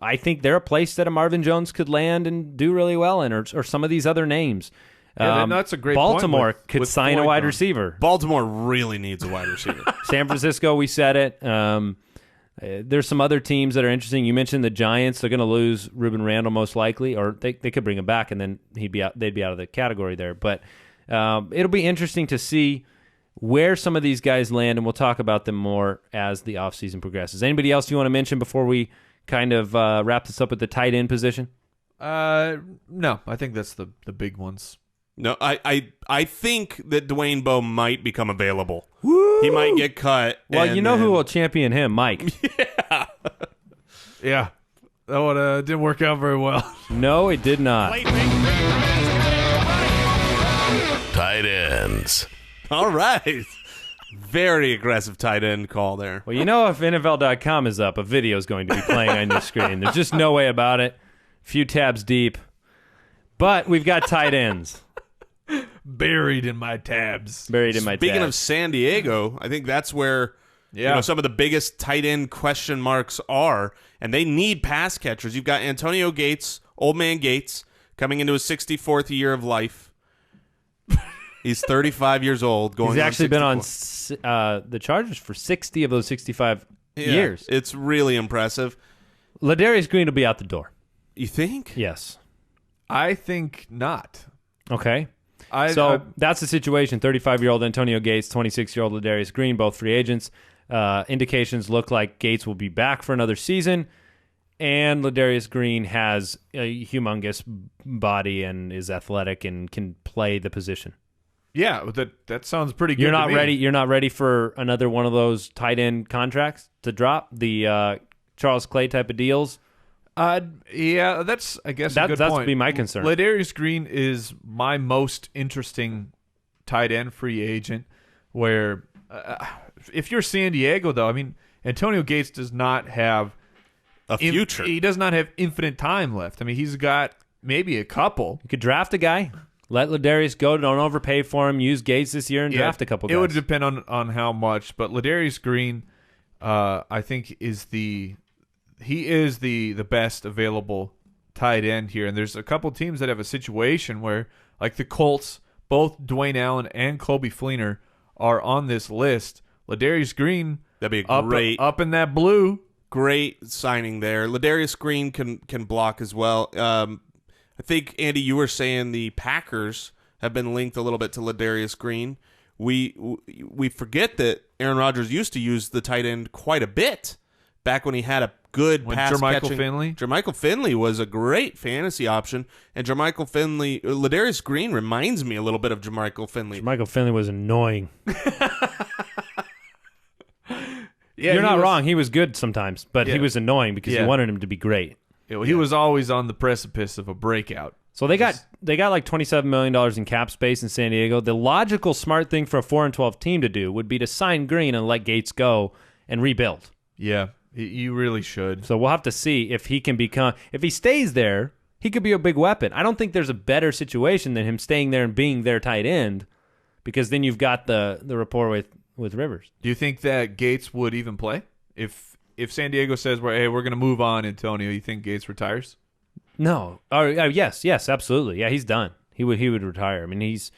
I think they're a place that a Marvin Jones could land and do really well in, or some of these other names. Yeah, that's a great Baltimore point could sign a wide receiver. Baltimore really needs a wide receiver. San Francisco, we said it. There's some other teams that are interesting. You mentioned the Giants. They're going to lose Rueben Randle most likely, or they could bring him back, and then they'd be out of the category there. But it'll be interesting to see where some of these guys land, and we'll talk about them more as the offseason progresses. Anybody else you want to mention before we kind of wrap this up at the tight end position? No, I think that's the big ones. No, I think that Dwayne Bowe might become available. Woo! He might get cut. Well, who will champion him? Mike. Yeah. That one didn't work out very well. No, it did not. Tight ends. All right. Very aggressive tight end call there. Well, if NFL.com is up, a video is going to be playing on your screen. There's just no way about it. A few tabs deep. But we've got tight ends. Buried in my tabs. Speaking of San Diego, I think that's where some of the biggest tight end question marks are, and they need pass catchers. You've got Antonio Gates, old man Gates, coming into his 64th year of life. He's 35 years old. He's actually been on the Chargers for 60 of those 65 years. It's really impressive. Ladarius Green will be out the door. You think? Yes. I think not. Okay. That's the situation. 35-year-old Antonio Gates, 26-year-old Ladarius Green, both free agents. Indications look like Gates will be back for another season, and Ladarius Green has a humongous body and is athletic and can play the position. Yeah, that sounds pretty good. You're not to me. ready. You're not ready for another one of those tight end contracts to drop, the Charles Clay type of deals. Yeah, that's a good point. That's be my concern. Ladarius Green is my most interesting tight end free agent. Where if you're San Diego, though, I mean, Antonio Gates does not have a future. He does not have infinite time left. I mean, he's got maybe a couple. You could draft a guy. Let Ladarius go. Don't overpay for him. Use Gates this year and draft a couple guys. It would depend on how much. But Ladarius Green, I think, is the best available tight end here. And there's a couple teams that have a situation where, like the Colts, both Dwayne Allen and Coby Fleener are on this list. Ladarius Green, that'd be a great up in that blue. Great signing there. Ladarius Green can block as well. I think, Andy, you were saying the Packers have been linked a little bit to Ladarius Green. We forget that Aaron Rodgers used to use the tight end quite a bit back when he had a good pass catching. Jermichael Finley was a great fantasy option, and Ladarius Green reminds me a little bit of Jermichael Finley. Jermichael Finley was annoying. Yeah, You're not wrong. He was good sometimes, but he was annoying because you wanted him to be great. He was always on the precipice of a breakout. So they got like $27 million in cap space in San Diego. The logical, smart thing for a 4-12 team to do would be to sign Green and let Gates go and rebuild. Yeah, you really should. So we'll have to see if he can if he stays there, he could be a big weapon. I don't think there's a better situation than him staying there and being their tight end, because then you've got the rapport with Rivers. Do you think that Gates would even play if San Diego says, "Hey, we're going to move on, Antonio"? You think Gates retires? No. Yes, absolutely. Yeah, he's done. He would retire. I mean, he's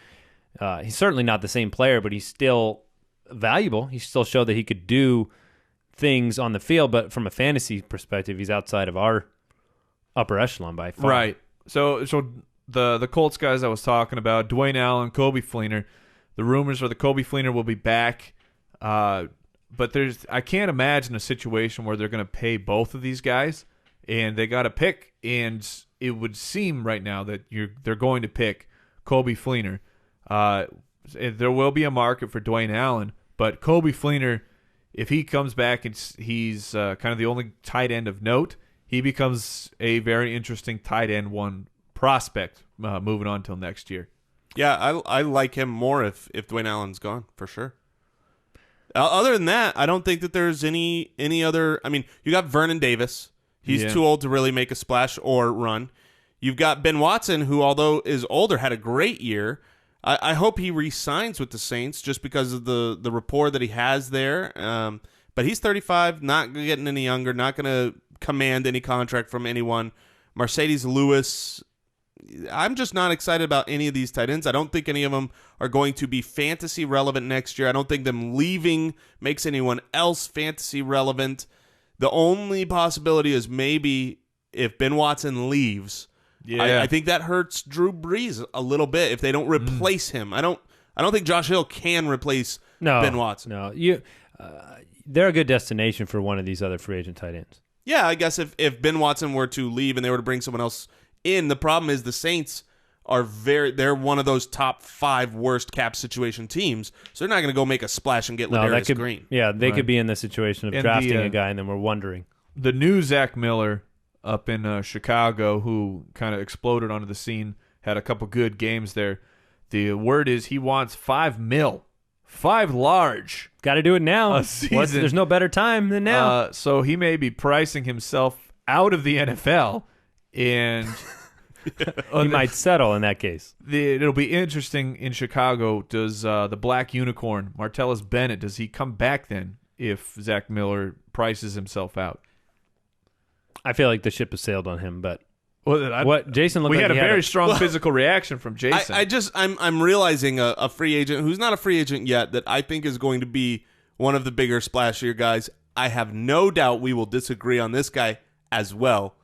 certainly not the same player, but he's still valuable. He still showed that he could do things on the field, but from a fantasy perspective, he's outside of our upper echelon by far. Right. So the Colts guys I was talking about, Dwayne Allen, Coby Fleener. The rumors are the Coby Fleener will be back. But I can't imagine a situation where they're going to pay both of these guys, and they got to pick. And it would seem right now that they're going to pick Coby Fleener. There will be a market for Dwayne Allen, but Coby Fleener, if he comes back and he's kind of the only tight end of note, he becomes a very interesting tight end one prospect moving on till next year. Yeah, I like him more if Dwayne Allen's gone, for sure. Other than that, I don't think that there's any other. I mean, you got Vernon Davis. He's too old to really make a splash or run. You've got Ben Watson, who, although is older, had a great year. I hope he re-signs with the Saints just because of the rapport that he has there. But he's 35, not getting any younger, not going to command any contract from anyone. Mercedes Lewis, I'm just not excited about any of these tight ends. I don't think any of them are going to be fantasy relevant next year. I don't think them leaving makes anyone else fantasy relevant. The only possibility is maybe if Ben Watson leaves. I think that hurts Drew Brees a little bit if they don't replace him. I don't think Josh Hill can replace Ben Watson. No, they're a good destination for one of these other free agent tight ends. Yeah, I guess if Ben Watson were to leave and they were to bring someone else in, the problem is the Saints they're one of those top 5 worst cap situation teams, so they're not going to go make a splash and get Ladarius Green. Yeah, they could be in the situation of drafting a guy and then we're wondering. The new Zach Miller up in Chicago, who kind of exploded onto the scene, had a couple good games there. The word is he wants $5 million. 5 large. Got to do it now. There's no better time than now. So he may be pricing himself out of the NFL, and he might settle in that case. It'll be interesting in Chicago. Does the Black Unicorn, Martellus Bennett, does he come back then if Zach Miller prices himself out? I feel like the ship has sailed on him, but what Jason looked we like had a very strong physical reaction from Jason. I'm realizing a free agent who's not a free agent yet that I think is going to be one of the bigger, splashier guys. I have no doubt we will disagree on this guy as well,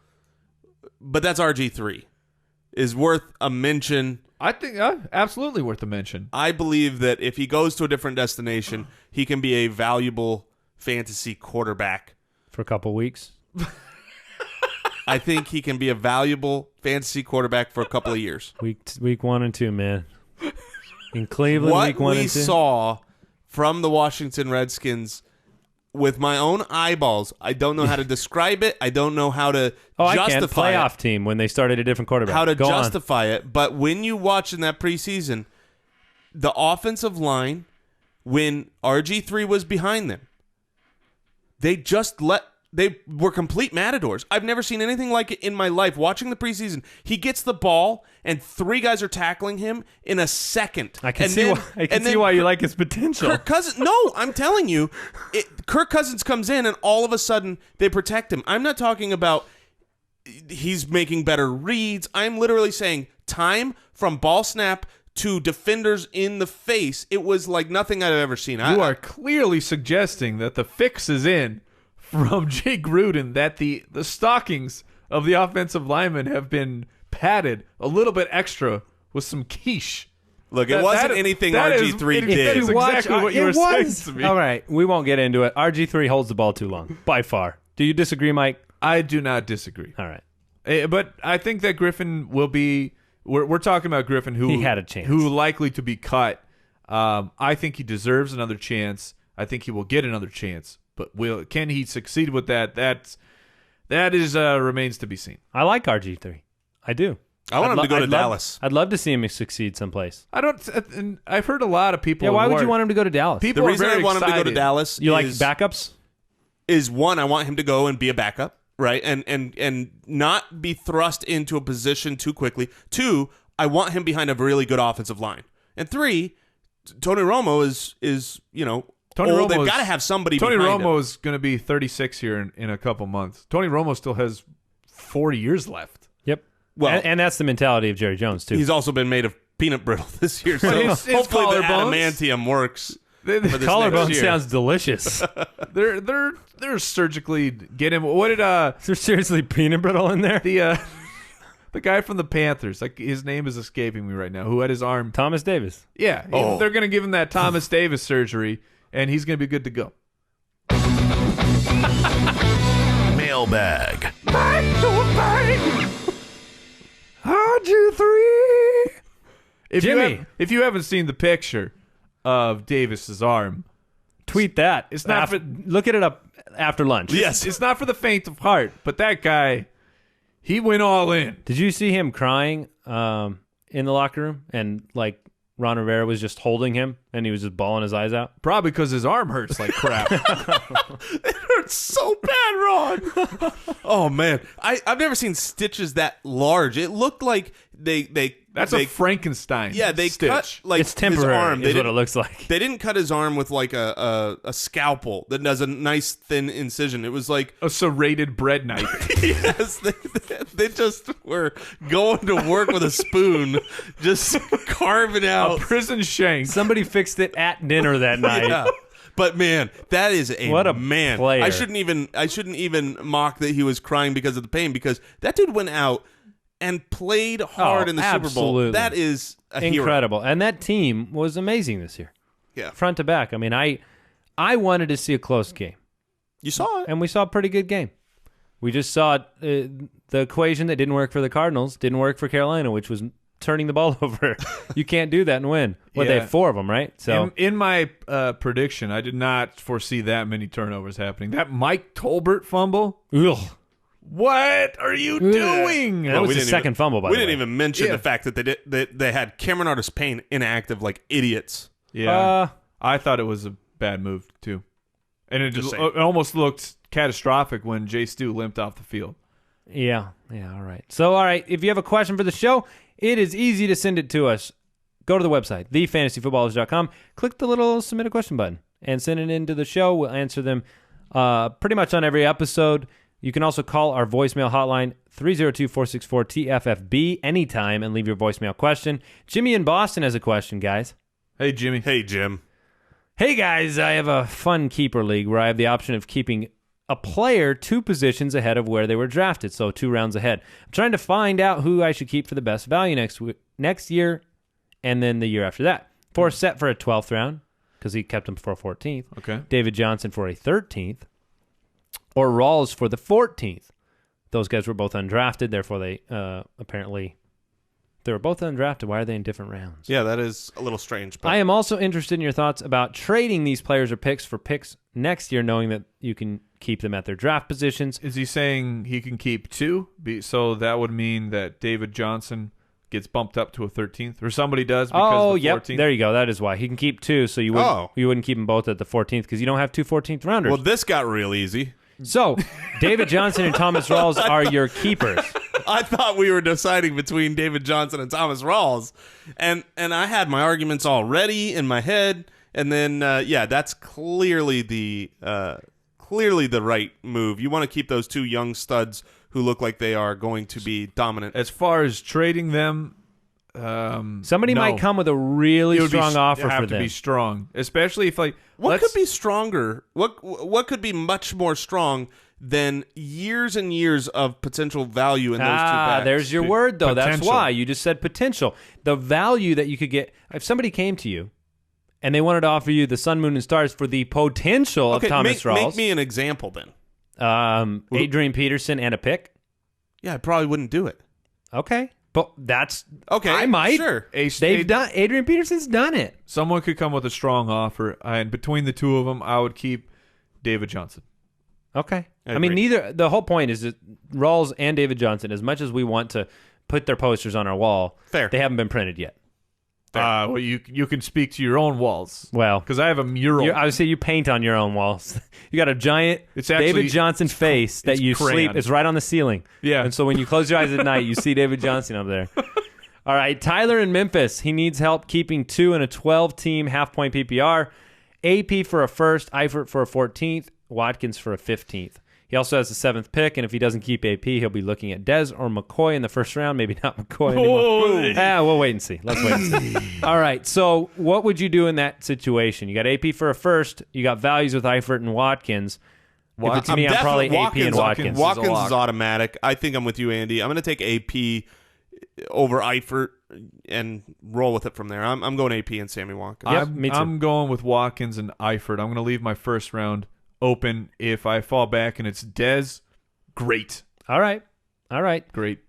but that's RG3. Is worth a mention. I think absolutely worth a mention. I believe that if he goes to a different destination, he can be a valuable fantasy quarterback. For a couple weeks. I think he can be a valuable fantasy quarterback for a couple of years. Week 1 and 2, man. In Cleveland, What week 1 we and 2. saw from the Washington Redskins with my own eyeballs, I don't know how to describe it. I don't know how to I can. justify Playoff it. team when they started a different quarterback. How to Go on. justify it. But when you watch in that preseason, the offensive line, when RG3 was behind them, they were complete matadors. I've never seen anything like it in my life. Watching the preseason, he gets the ball and 3 guys are tackling him in a second. I can see why you like his potential. Kirk Cousins. No, I'm telling you, Kirk Cousins comes in and all of a sudden they protect him. I'm not talking about he's making better reads. I'm literally saying time from ball snap to defenders in the face. It was like nothing I've ever seen. You are clearly suggesting that the fix is in from Jay Gruden, that the stockings of the offensive linemen have been padded a little bit extra with some quiche. Look, it wasn't anything RG3 did. That is exactly what you were saying to me. All right, we won't get into it. RG3 holds the ball too long, by far. Do you disagree, Mike? I do not disagree. All right. But I think that Griffin will be... We're talking about Griffin, who he had a chance, who likely to be cut. I think he deserves another chance. I think he will get another chance. But can he succeed with that? That is remains to be seen. I like RG3. I do. I want him to go to Dallas. I'd love to see him succeed someplace. And I've heard a lot of people. Yeah, why would you want him to go to Dallas? The reason I want him to go to Dallas you like backups? Is one, I want him to go and be a backup, right? And not be thrust into a position too quickly. 2, I want him behind a really good offensive line. And 3, Tony Romo is old. They've got to have somebody Tony behind Romo him. is going to be 36 here in a couple months. Tony Romo still has 4 years left. Yep. Well, and that's the mentality of Jerry Jones, too. He's also been made of peanut brittle this year, so his hopefully the collarbones- adamantium works. For this Collarbone next year. sounds delicious. They're surgically get him. What did Is there seriously peanut brittle in there? the guy from the Panthers, like his name is escaping me right now, who had his arm. Thomas Davis. Yeah, they're going to give him that Thomas Davis surgery, and he's going to be good to go. Mailbag. RG3. Jimmy. If you haven't seen the picture of Davis's arm, Tweet that. It's not look at it up after lunch. Yes. it's not for the faint of heart, but that guy, he went all in. Did you see him crying in the locker room? And like Ron Rivera was just holding him and he was just bawling his eyes out? Probably because his arm hurts like crap. It hurts so bad, Ron. Oh man, I've never seen stitches that large. It looked like they That's a Frankenstein. Yeah, they stitch. cut like It's temporary, his arm. is what it looks like. They didn't cut his arm with like a scalpel that does a nice thin incision. It was like a serrated bread knife. yes, they just were going to work with a spoon, just carving out A prison shank. Somebody fixed it at dinner that night. Yeah. But man, that is What a man. player. I shouldn't even mock that he was crying because of the pain, because that dude went out and played hard in the Super Bowl. Absolutely. That is a hero. Incredible. And that team was amazing this year. Yeah. Front to back. I mean, I wanted to see a close game. You saw it. And we saw a pretty good game. We just saw the equation that didn't work for the Cardinals didn't work for Carolina, which was turning the ball over. You can't do that and win. Well, they Yeah. have 4 of them, right? So In my prediction, I did not foresee that many turnovers happening. That Mike Tolbert fumble. ugh. What are you doing? That was his second fumble, by the way. We didn't even mention Yeah. the fact that they had Cameron Artis-Payne inactive like idiots. Yeah, I thought it was a bad move too, and it Just just saying. it almost looked catastrophic when Jay Stu limped off the field. Yeah, all right. So, all right, if you have a question for the show, it is easy to send it to us. Go to the website, thefantasyfootballers.com, click the little submit a question button, and send it into the show. We'll answer them pretty much on every episode. You can also call our voicemail hotline, 302-464-TFFB, anytime, and leave your voicemail question. Jimmy in Boston has a question, guys. Hey Jimmy, Hey, Jim. Hey, guys, I have a fun keeper league where I have the option of keeping a player 2 positions ahead of where they were drafted, so 2 rounds ahead. I'm trying to find out who I should keep for the best value next year and then the year after that. Forsett for a 12th round because he kept him for a 14th. Okay. David Johnson for a 13th. Or Rawls for the 14th. Those guys were both undrafted, therefore they apparently... They were both undrafted. Why are they in different rounds? Yeah, that is a little strange. But I am also interested in your thoughts about trading these players or picks for picks next year, knowing that you can keep them at their draft positions. Is he saying he can keep 2? So that would mean that David Johnson gets bumped up to a 13th, or somebody does because of the 14th? There you go. That is why. He can keep 2, so you wouldn't keep them both at the 14th because you don't have 2 14th rounders. Well, this got real easy. So, David Johnson and Thomas Rawls are your keepers. I thought we were deciding between David Johnson and Thomas Rawls, and I had my arguments all ready in my head, and then that's clearly the right move. You want to keep those 2 young studs who look like they are going to be dominant. As far as trading them, somebody might come with a really strong offer for them. Have to be strong, especially if what could be stronger? What could be much more strong than years and years of potential value in those 2 backs? There's your word, though. Potential. That's why. You just said potential. The value that you could get. If somebody came to you and they wanted to offer you the sun, moon, and stars for the potential of Thomas Rawls. Make me an example, then. Adrian Peterson and a pick? Yeah, I probably wouldn't do it. Okay. But that's... Okay, I might. Sure. Adrian Peterson's done it. Someone could come with a strong offer, and between the 2 of them, I would keep David Johnson. Okay. I mean, the whole point is that Rawls and David Johnson, as much as we want to put their posters on our wall, Fair. They haven't been printed yet. Well, you can speak to your own walls. Well, because I have a mural. I would say you paint on your own walls. You got a giant David Johnson face that you sleep. It's right on the ceiling. Yeah. And so when you close your eyes at night, you see David Johnson up there. All right, Tyler in Memphis. He needs help keeping 2 in a 12-team half-point PPR. AP for a first, Eifert for a 14th, Watkins for a 15th. He also has the 7th pick, and if he doesn't keep AP, he'll be looking at Dez or McCoy in the first round. Maybe not McCoy anymore. We'll wait and see. Let's wait and see. All right, so what would you do in that situation? You got AP for a first. You got values with Eifert and Watkins. If it's me, I'm probably AP and Watkins. Watkins is automatic. I think I'm with you, Andy. I'm going to take AP over Eifert and roll with it from there. I'm going AP and Sammy Watkins. Yep, me too. I'm going with Watkins and Eifert. I'm going to leave my first round open. If I fall back and it's Dez, great. All right. Great.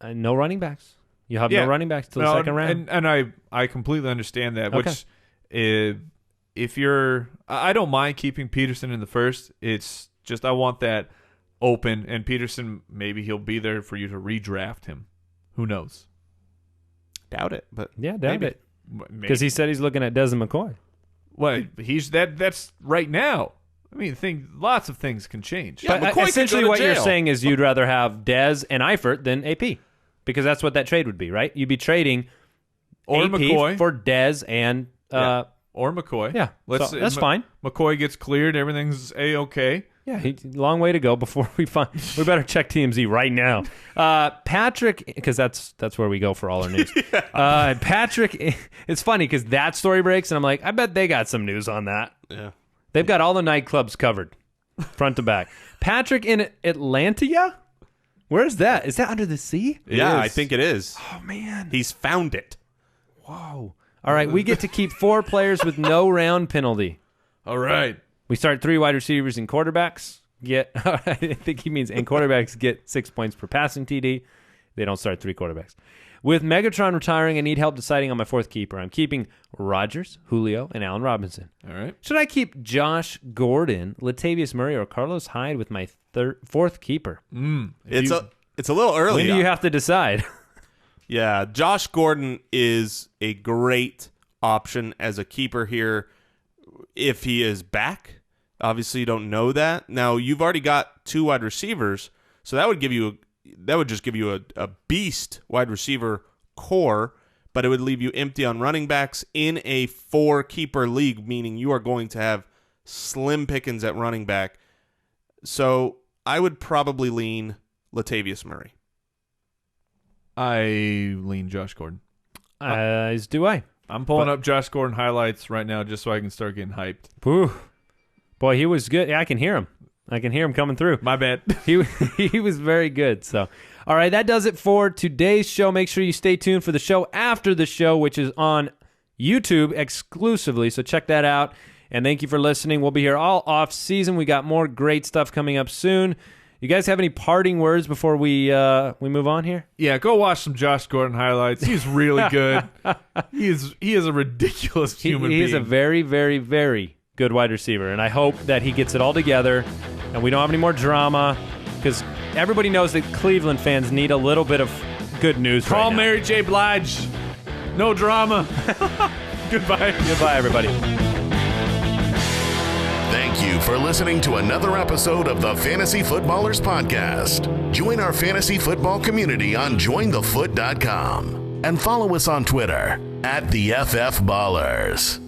No running backs. You have no running backs till the second round. And I completely understand that. Okay. Which, if you're, I don't mind keeping Peterson in the first. It's just I want that open, and Peterson, maybe he'll be there for you to redraft him. Who knows? Doubt it, but doubt it. Because he said he's looking at Dez and McCoy. Well, that's right now. I mean, lots of things can change. Yeah, but essentially what you're saying is you'd rather have Dez and Eifert than AP. Because that's what that trade would be, right? You'd be trading or AP McCoy for Dez and... or McCoy. Yeah, that's fine. McCoy gets cleared. Everything's A-okay. Yeah, long way to go before we find... We better check TMZ right now. Patrick, because that's where we go for all our news. Patrick, it's funny because that story breaks, and I'm like, I bet they got some news on that. Yeah. They've got all the nightclubs covered, front to back. Patrick in Atlantia? Where is that? Is that under the sea? I think it is. Oh, man. He's found it. Whoa. All right, we get to keep 4 players with no round penalty. All right. We start 3 wide receivers and quarterbacks. I think he means, and quarterbacks get 6 points per passing TD. They don't start 3 quarterbacks. With Megatron retiring, I need help deciding on my 4th keeper. I'm keeping Rodgers, Julio, and Allen Robinson. All right. Should I keep Josh Gordon, Latavius Murray, or Carlos Hyde with my 4th keeper? It's a little early. When do you have to decide? Yeah, Josh Gordon is a great option as a keeper here if he is back. Obviously, you don't know that. Now, you've already got 2 wide receivers, so that would just give you a beast wide receiver core, but it would leave you empty on running backs in a 4-keeper league, meaning you are going to have slim pickings at running back. So I would probably lean Latavius Murray. I lean Josh Gordon. As do I. I'm pulling up Josh Gordon highlights right now just so I can start getting hyped. Whew. Boy, he was good. Yeah, I can hear him. I can hear him coming through. My bad. He was very good. So, all right, that does it for today's show. Make sure you stay tuned for the show after the show, which is on YouTube exclusively. So check that out. And thank you for listening. We'll be here all off season. We got more great stuff coming up soon. You guys have any parting words before we move on here? Yeah, go watch some Josh Gordon highlights. He's really good. He is a ridiculous human being. He is a very, very, very good wide receiver, and I hope that he gets it all together and we don't have any more drama, because everybody knows that Cleveland fans need a little bit of good news. Call right now. Mary J. Blige. No drama. Goodbye. Goodbye, everybody. Thank you for listening to another episode of the Fantasy Footballers Podcast. Join our fantasy football community on jointhefoot.com and follow us on Twitter @TheFFBallers.